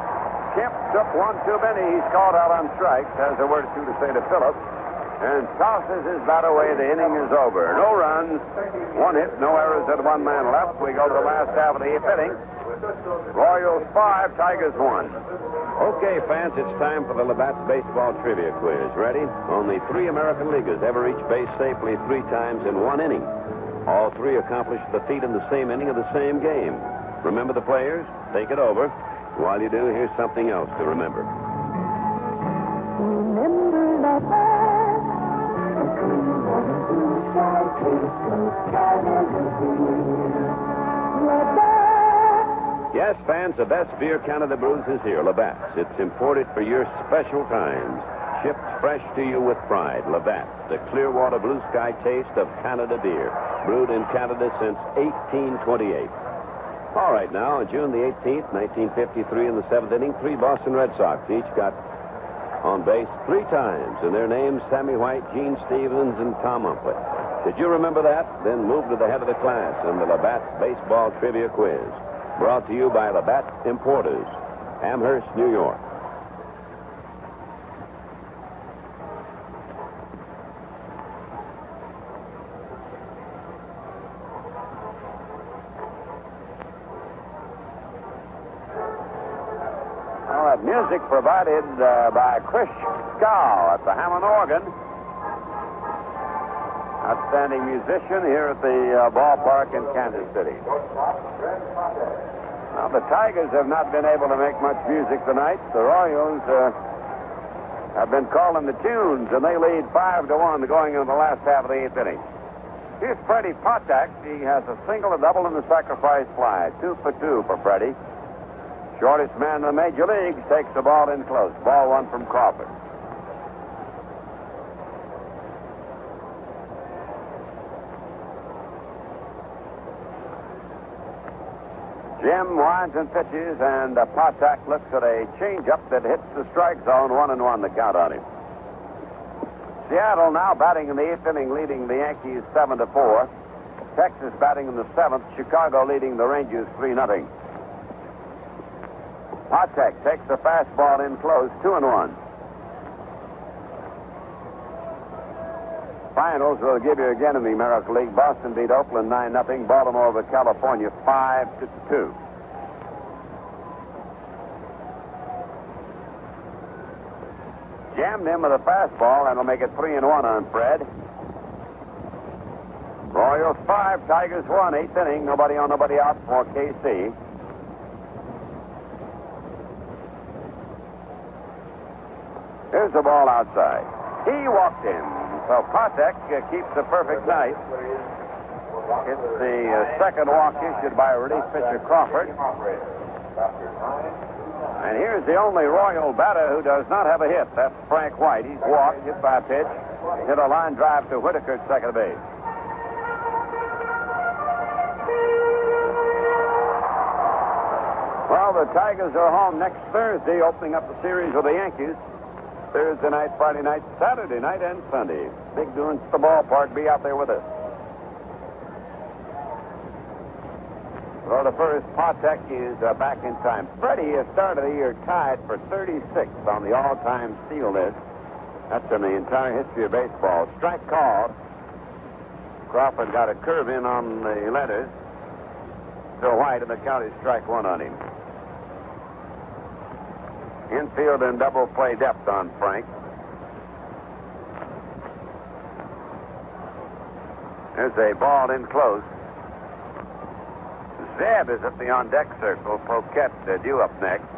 Kemp took one too many. He's called out on strikes. Has a word or two to say to Phillips. And tosses his bat away. The inning is over. No runs, 1 hit, no errors, and 1 man left. We go to the last half of the 8th inning. Royals 5, Tigers 1. Okay, fans, it's time for the Labatt's Baseball Trivia Quiz. Ready? Only 3 American Leaguers ever reached base safely 3 times in 1 inning. All 3 accomplished the feat in the same inning of the same game. Remember the players? Think it over. While you do, here's something else to remember. Remember that man, the green water blue sky taste of Canada beer. Labatt. Yes, fans, the best beer Canada brews is here, Labatt's. It's imported for your special times. Shipped fresh to you with pride. Labatt's, the clear water blue sky taste of Canada beer. Brewed in Canada since 1828. All right, now, on June the 18th, 1953, in the 7th inning, 3 Boston Red Sox each got on base 3 times, and their names, Sammy White, Gene Stevens, and Tom Humphreys. Did you remember that? Then move to the head of the class in the Labatt's Baseball Trivia Quiz. Brought to you by Labatt Importers, Amherst, New York. Music provided by Chris Scow at the Hammond organ. Outstanding musician here at the ballpark in Kansas City. Now, the Tigers have not been able to make much music tonight. The Royals have been calling the tunes, and they lead 5-1 going into the last half of the 8th inning. Here's Freddie Potak. He has a single, a double, and a sacrifice fly. 2 for 2 for Freddie. Shortest man in the major leagues takes the ball in close. Ball 1 from Crawford. Jim winds and pitches, and Potak looks at a changeup that hits the strike zone. 1-1 the count on him. Seattle now batting in the 8th inning, leading the Yankees 7-4. Texas batting in the 7th. Chicago leading the Rangers 3-0. Potak takes the fastball in close, 2-1. Finals we'll give you again in the American League. Boston beat Oakland 9-0. Baltimore over California 5-2. Jammed him with a fastball, and will make it 3-1 on Fred. Royals 5, Tigers 1, 8th inning. Nobody on, nobody out for KC. Here's the ball outside. He walked in. So Potak keeps a perfect night. It's the second walk issued by relief pitcher Crawford. And here's the only Royal batter who does not have a hit. That's Frank White. He's walked, hit by a pitch, hit a line drive to Whitaker at second base. Well, the Tigers are home next Thursday, opening up the series with the Yankees. Thursday night, Friday night, Saturday night, and Sunday. Big doings at the ballpark. Be out there with us. Well, the first, Potak is back in time. Freddie has started the year tied for 36th on the all-time steal list. That's in the entire history of baseball. Strike called. Crawford got a curve in on the letters. So White, and the count is strike 1 on him. Infield and double play depth on Frank. There's a ball in close. Zeb is at the on-deck circle. Poquette due up next.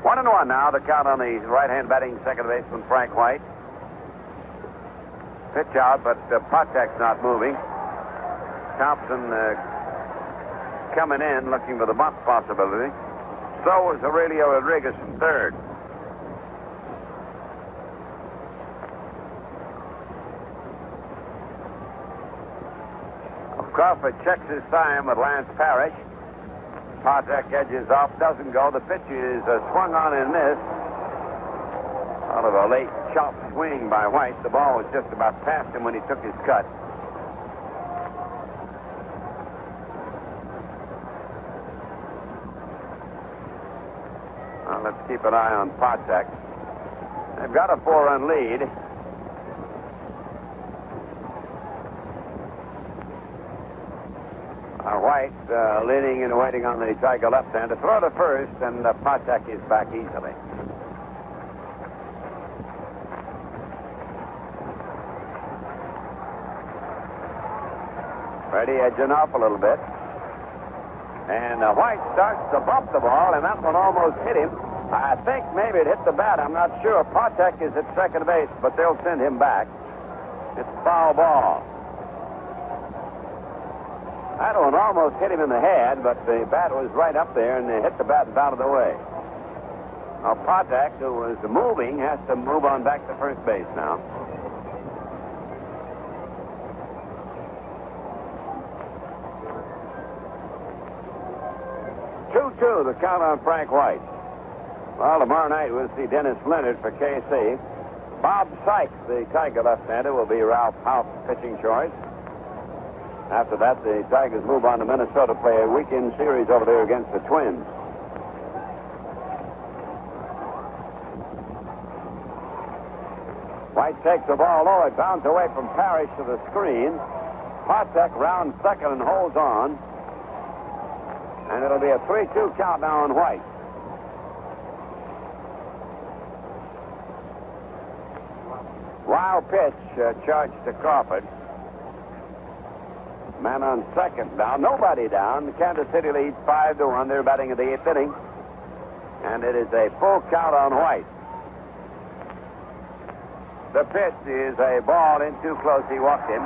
One and one now. The count on the right-hand batting second baseman Frank White. Pitch out, but Potak's not moving. Thompson coming in, looking for the bunt possibility. So was Aurelio Rodriguez from third. Crawford checks his time with Lance Parrish. Potek edges off, doesn't go. The pitch is swung on and missed. Out of a late chop swing by White. The ball was just about past him when he took his cut. Well, let's keep an eye on Potek. They've got a 4-run lead. White leaning and waiting on the Tiger left-hand to throw to first, and Potek is back easily. Ready edging off a little bit. And White starts to bump the ball, and that one almost hit him. I think maybe it hit the bat. I'm not sure. Potek is at second base, but they'll send him back. It's a foul ball. That one almost hit him in the head, but the bat was right up there, and they hit the bat out of the way. Now, Potek, who was moving, has to move on back to first base now. The count on Frank White. Well, tomorrow night we'll see Dennis Leonard for KC. Bob Sykes, the Tiger left-hander, will be Ralph Houk's pitching choice. After that, the Tigers move on to Minnesota, play a weekend series over there against the Twins. White takes the ball low. It bounces away from Parrish to the screen. Potek rounds second and holds on. And it'll be a 3-2 count now on White. Wild pitch charged to Crawford. Man on second down. Nobody down. Kansas City leads 5-1. They're batting in the 8th inning. And it is a full count on White. The pitch is a ball in too close. He walked him.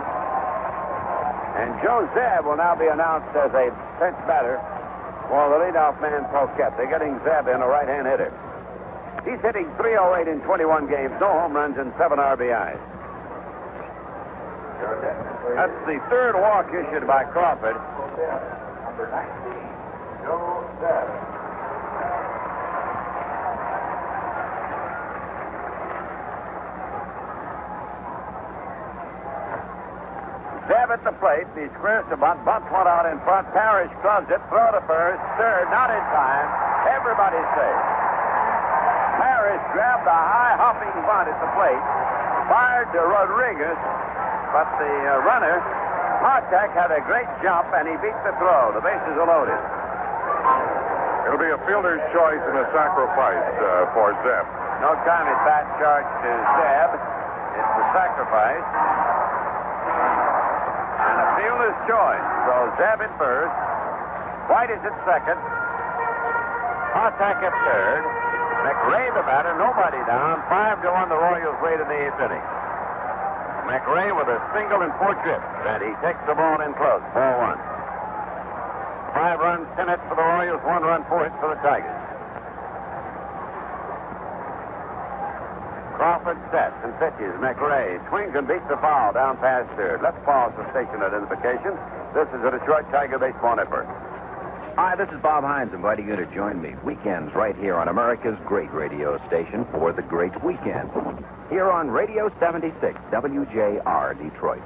And Joe Zeb will now be announced as a bench batter for the leadoff man, Poquette. They're getting Zeb in, a right-hand hitter. He's hitting .308 in 21 games, no home runs and 7 RBIs. That's the third walk issued by Crawford. Number 19, Joe Zeb. Zeb at the plate. He squares the bunt. Bunt one out in front. Parrish gloves it. Throw to first. Third. Not in time. Everybody's safe. Parrish grabbed a high hopping bunt at the plate. Fired to Rodriguez. But the runner, Potek, had a great jump, and he beat the throw. The bases are loaded. It'll be a fielder's choice and a sacrifice for Zeb. No time at bat charge to Zeb. It's a sacrifice. And a fielder's choice. So Zeb at first. White is at second. Potek at third. McRae the batter. Nobody down. 5-1 the Royals lead in the 8th inning. McRae with a single and 4 trips. And he takes the ball in close. 4-1. 5 runs, 10 hits for the Royals, 1 run, 4 hits for the Tigers. Crawford sets and pitches. McRae swings and beats the foul down past third. Let's pause for station identification. This is the Detroit Tiger Baseball Network. Hi, this is Bob Hines inviting you to join me weekends right here on America's great radio station for the Great Weekend. Here on Radio 76, WJR Detroit.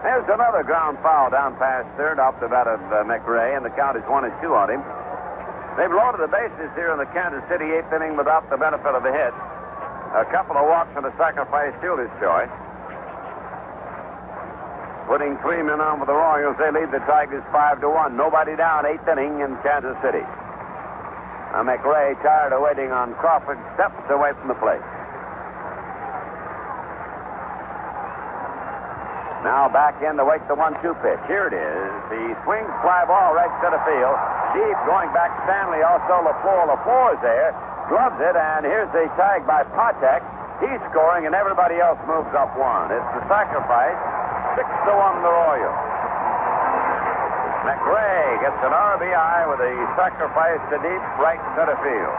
There's another ground foul down past third off the bat of McRae, and the count is 1-2 on him. They've loaded the bases here in the Kansas City 8th inning without the benefit of a hit. A couple of walks and a sacrifice fielder's choice. Putting 3 men on for the Royals, they lead the Tigers 5-1. Nobody down, 8th inning in Kansas City. McRae, tired of waiting on Crawford, steps away from the plate. Now back in to wait the 1-2 pitch. Here it is. He swings fly ball right center field. Deep going back Stanley, also LaFleur. LaFleur is there. Gloves it, and here's the tag by Potek. He's scoring, and everybody else moves up one. It's the sacrifice, 6-1 the Royals. McRae gets an RBI with a sacrifice to deep right center field.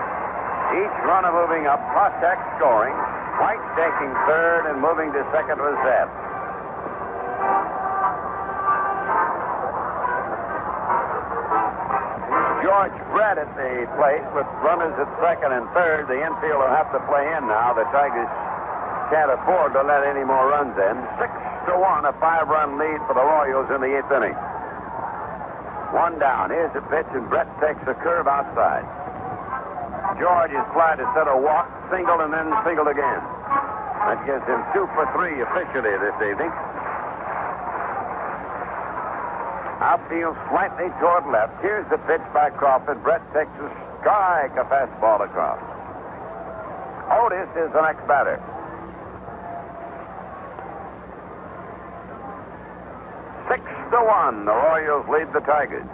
Each runner moving up, Protek scoring, White taking third and moving to second was Zeb. George Brett at the plate with runners at second and third. The infield will have to play in now. The Tigers can't afford to let any more runs in. 6-1, a 5-run lead for the Royals in the 8th inning. One down. Here's the pitch, and Brett takes a curve outside. George is fly to set a walk, single, and then singled again. That gives him 2 for 3 officially this evening. Outfield slightly toward left. Here's the pitch by Crawford. Brett takes a strike, a fastball across. Otis is the next batter. Six to 1, the Royals lead the Tigers.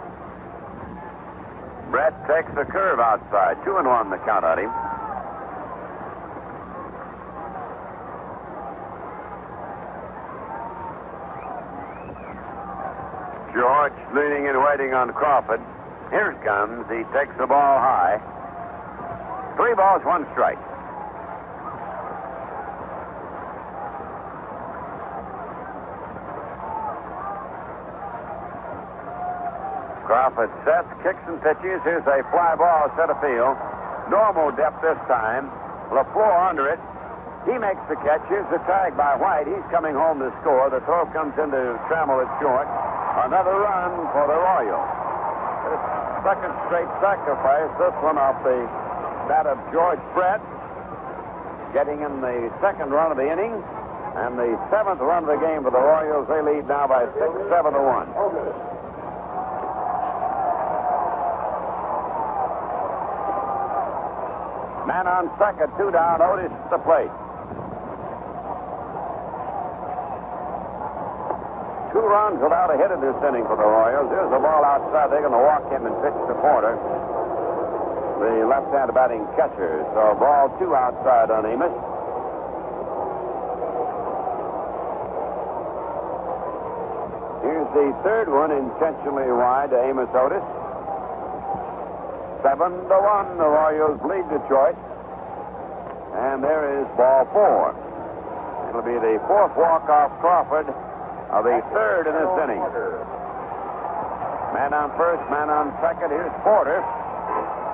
Brett takes a curve outside. 2-1 the count on him. George leaning and waiting on Crawford. Here it comes. He takes the ball high. 3 balls, 1 strike. Crawford sets, kicks and pitches. Here's a fly ball center field. Normal depth this time. LaFleur under it. He makes the catch. Here's the tag by White. He's coming home to score. The throw comes into Trammell at short. Another run for the Royals. Second straight sacrifice. This one off the bat of George Brett. Getting in the second run of the inning. And the 7th run of the game for the Royals. They lead now by 6-7-1. Man on second, 2 down. Otis at the plate. 2 runs without a hit in this inning for the Royals. There's a ball outside. They're going to walk him and pitch to Porter, the left-handed batting catcher. So ball 2 outside on Amos. Here's the 3rd one intentionally wide to Amos Otis. 7-1, the Royals lead Detroit. And there is ball 4. It'll be the 4th walk-off Crawford of the 3rd in this inning. Man on first, man on second. Here's Porter.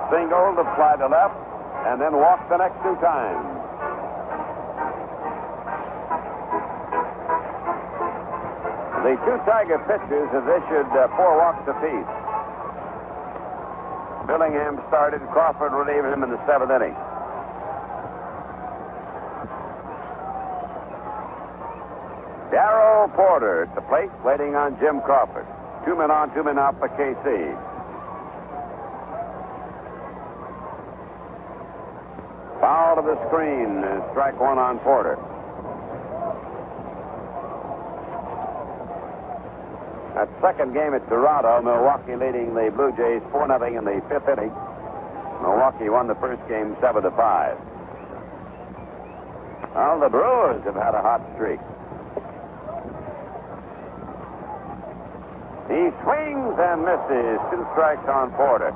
Single to fly to left, and then walk the next 2 times. The 2 Tiger pitchers have issued 4 walks apiece. Billingham started. Crawford relieved him in the 7th inning. Darrell Porter at the plate, waiting on Jim Crawford. 2 men on, 2 men out for KC. Foul to the screen. Strike 1 on Porter. That second game at Toronto, Milwaukee leading the Blue Jays 4-0 in the 5th inning. Milwaukee won the first game 7-5. Well, the Brewers have had a hot streak. He swings and misses. 2 strikes on Porter.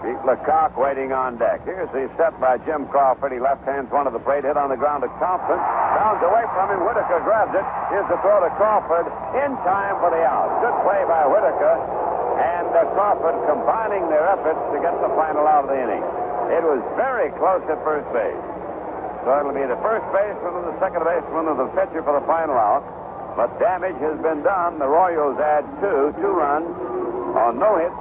Pete Lecoq waiting on deck. Here's the set by Jim Crawford. He left hands one of the plate, hit on the ground to Thompson. Bounds away from him. Whitaker grabs it. Here's the throw to Crawford in time for the out. Good play by Whitaker. And Crawford combining their efforts to get the final out of the inning. It was very close at first base. So it'll be the first baseman and the second baseman and the pitcher for the final out. But damage has been done. The Royals add 2 runs on no hits.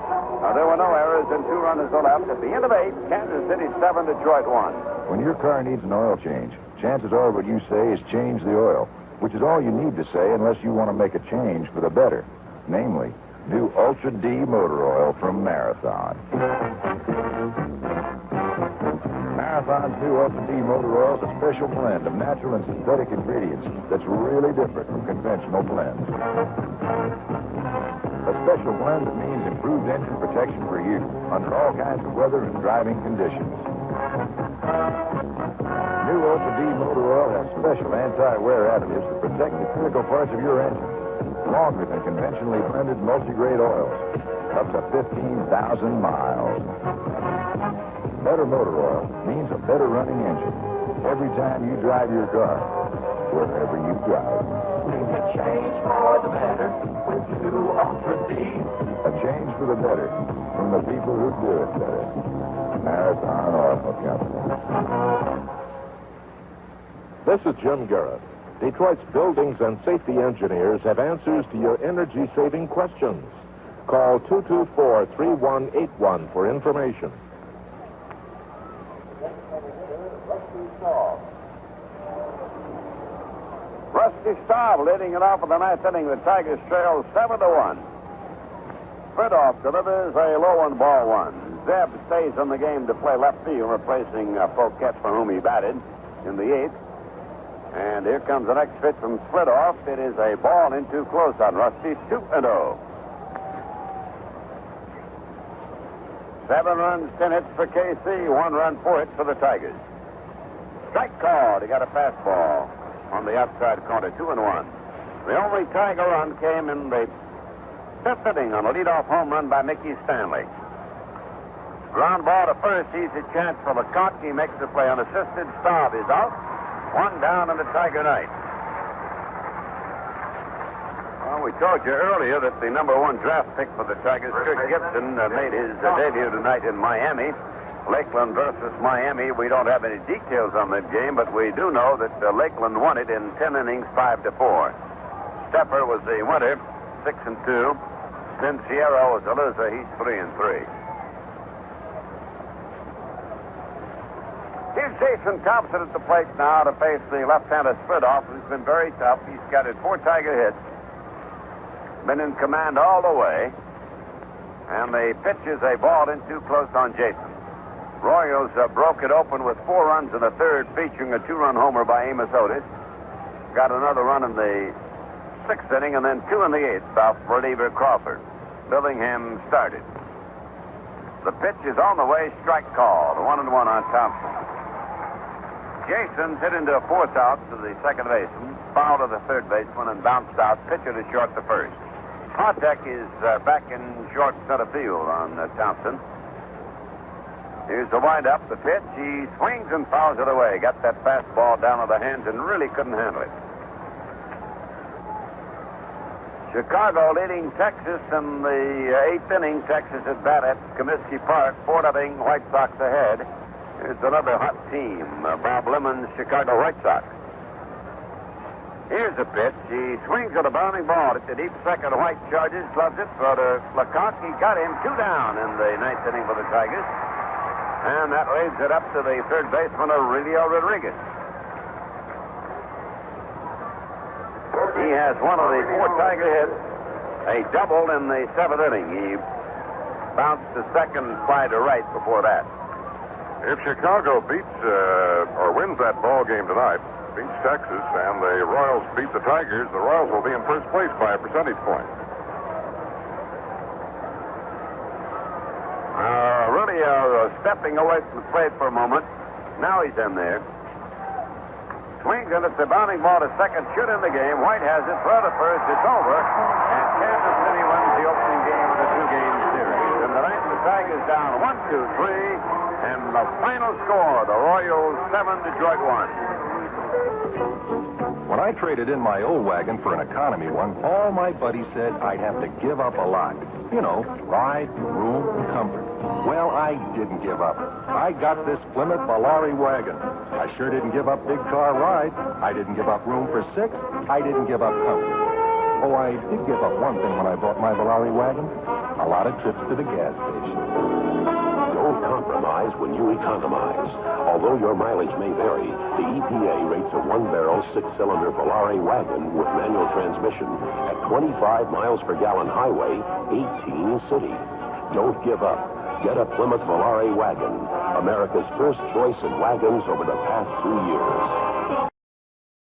There were no errors and 2 runners are left. At the end of 8, Kansas City 7, Detroit 1. When your car needs an oil change, chances are what you say is change the oil, which is all you need to say unless you want to make a change for the better. Namely, new Ultra D motor oil from Marathon. Marathon's new Ultra D motor oil is a special blend of natural and synthetic ingredients that's really different from conventional blends. Let's special blend that means improved engine protection for you under all kinds of weather and driving conditions. New Ultra D motor oil has special anti-wear additives that protect the critical parts of your engine longer than conventionally blended multi-grade oils, up to 15,000 miles. Better motor oil means a better running engine every time you drive your car, wherever you drive. Things have changed for the better with new Ultra D. A change for the better from the people who do it better. Marathon Oil Company. This is Jim Garrett. Detroit's buildings and safety engineers have answers to your energy-saving questions. Call 224-3181 for information. Rusty Staub leading it off in the ninth inning. The Tigers trail 7-1. Friedhoff delivers a low one, ball one. Zeb stays in the game to play left field, replacing Poquette, for whom he batted in the eighth. And here comes the next pitch from Friedhoff. It is a ball in too close on Rusty. 2-0. 7 runs, 10 hits for KC, 1 run, 4 hits for the Tigers. Strike called. He got a fastball on the outside corner, 2-1. The only Tiger run came in the fifth inning on a leadoff home run by Mickey Stanley. Ground ball to first, easy chance for Lecoq. He makes the play unassisted. Staub is out. 1 down in the Tiger night. Well, we told you earlier that the number 1 draft pick for the Tigers, Kirk Gibson, made his debut tonight in Miami. Lakeland versus Miami. We don't have any details on that game, but we do know that Lakeland won it in 10 innings, 5-4. Stepper was the winner, 6-2. Cinciero was the loser. He's 3-3. Here's Jason Thompson at the plate now to face the left-hander Friedhoff, who's been very tough. He's scattered 4 Tiger hits, been in command all the way, and the pitch is a ball in too close on Jason. Royals broke it open with 4 runs in the third, featuring a 2-run homer by Amos Otis. Got another run in the 6th inning, and then 2 in the 8th off reliever Crawford. Billingham started. The pitch is on the way, strike called. 1-1 on Thompson. Jason's hit into a 4th out to the second baseman, foul to the third baseman, and bounced out. Pitcher to short the first. Hartek is back in short center field on Thompson. Here's the windup, the pitch. He swings and fouls it away. Got that fastball down to the hands and really couldn't handle it. Chicago leading Texas in the 8th inning. Texas at bat at Comiskey Park. 4-0 White Sox ahead. Here's another hot team, Bob Lemon's Chicago White Sox. Here's a pitch. He swings at a bounding ball at the deep second. White charges, gloves it, throw to Lecoq. He got him 2 down in the 9th inning for the Tigers. And that leads it up to the third baseman, Aurelio Rodriguez. He has one of the 4 Tiger hits, a double in the 7th inning. He bounced to second, fly to right before that. If Chicago beats or wins that ball game tonight, beats Texas, and the Royals beat the Tigers, the Royals will be in first place by a percentage point. Rodriguez stepping away from the plate for a moment. Now he's in there. Swings and it's a bounding ball to second. Shoot in the game. White has it. Throw to first. It's over. And Kansas City wins the opening game of the 2-game series. In the ninth, the Tigers down 1-2-3. And the final score, the Royals 7, Detroit 1. When I traded in my old wagon for an economy one, all my buddies said I'd have to give up a lot. You know, ride, room, and comfort. Well, I didn't give up. I got this Plymouth Valari wagon. I sure didn't give up big car ride. I didn't give up room for 6. I didn't give up comfort. Oh, I did give up one thing when I bought my Valari wagon. A lot of trips to the gas station. Don't compromise when you economize. Although your mileage may vary, the EPA rates a 1-barrel, 6-cylinder Valari wagon with manual transmission at 25 miles per gallon highway, 18 city. Don't give up. Get a Plymouth Valari wagon, America's first choice in wagons over the past 2 years.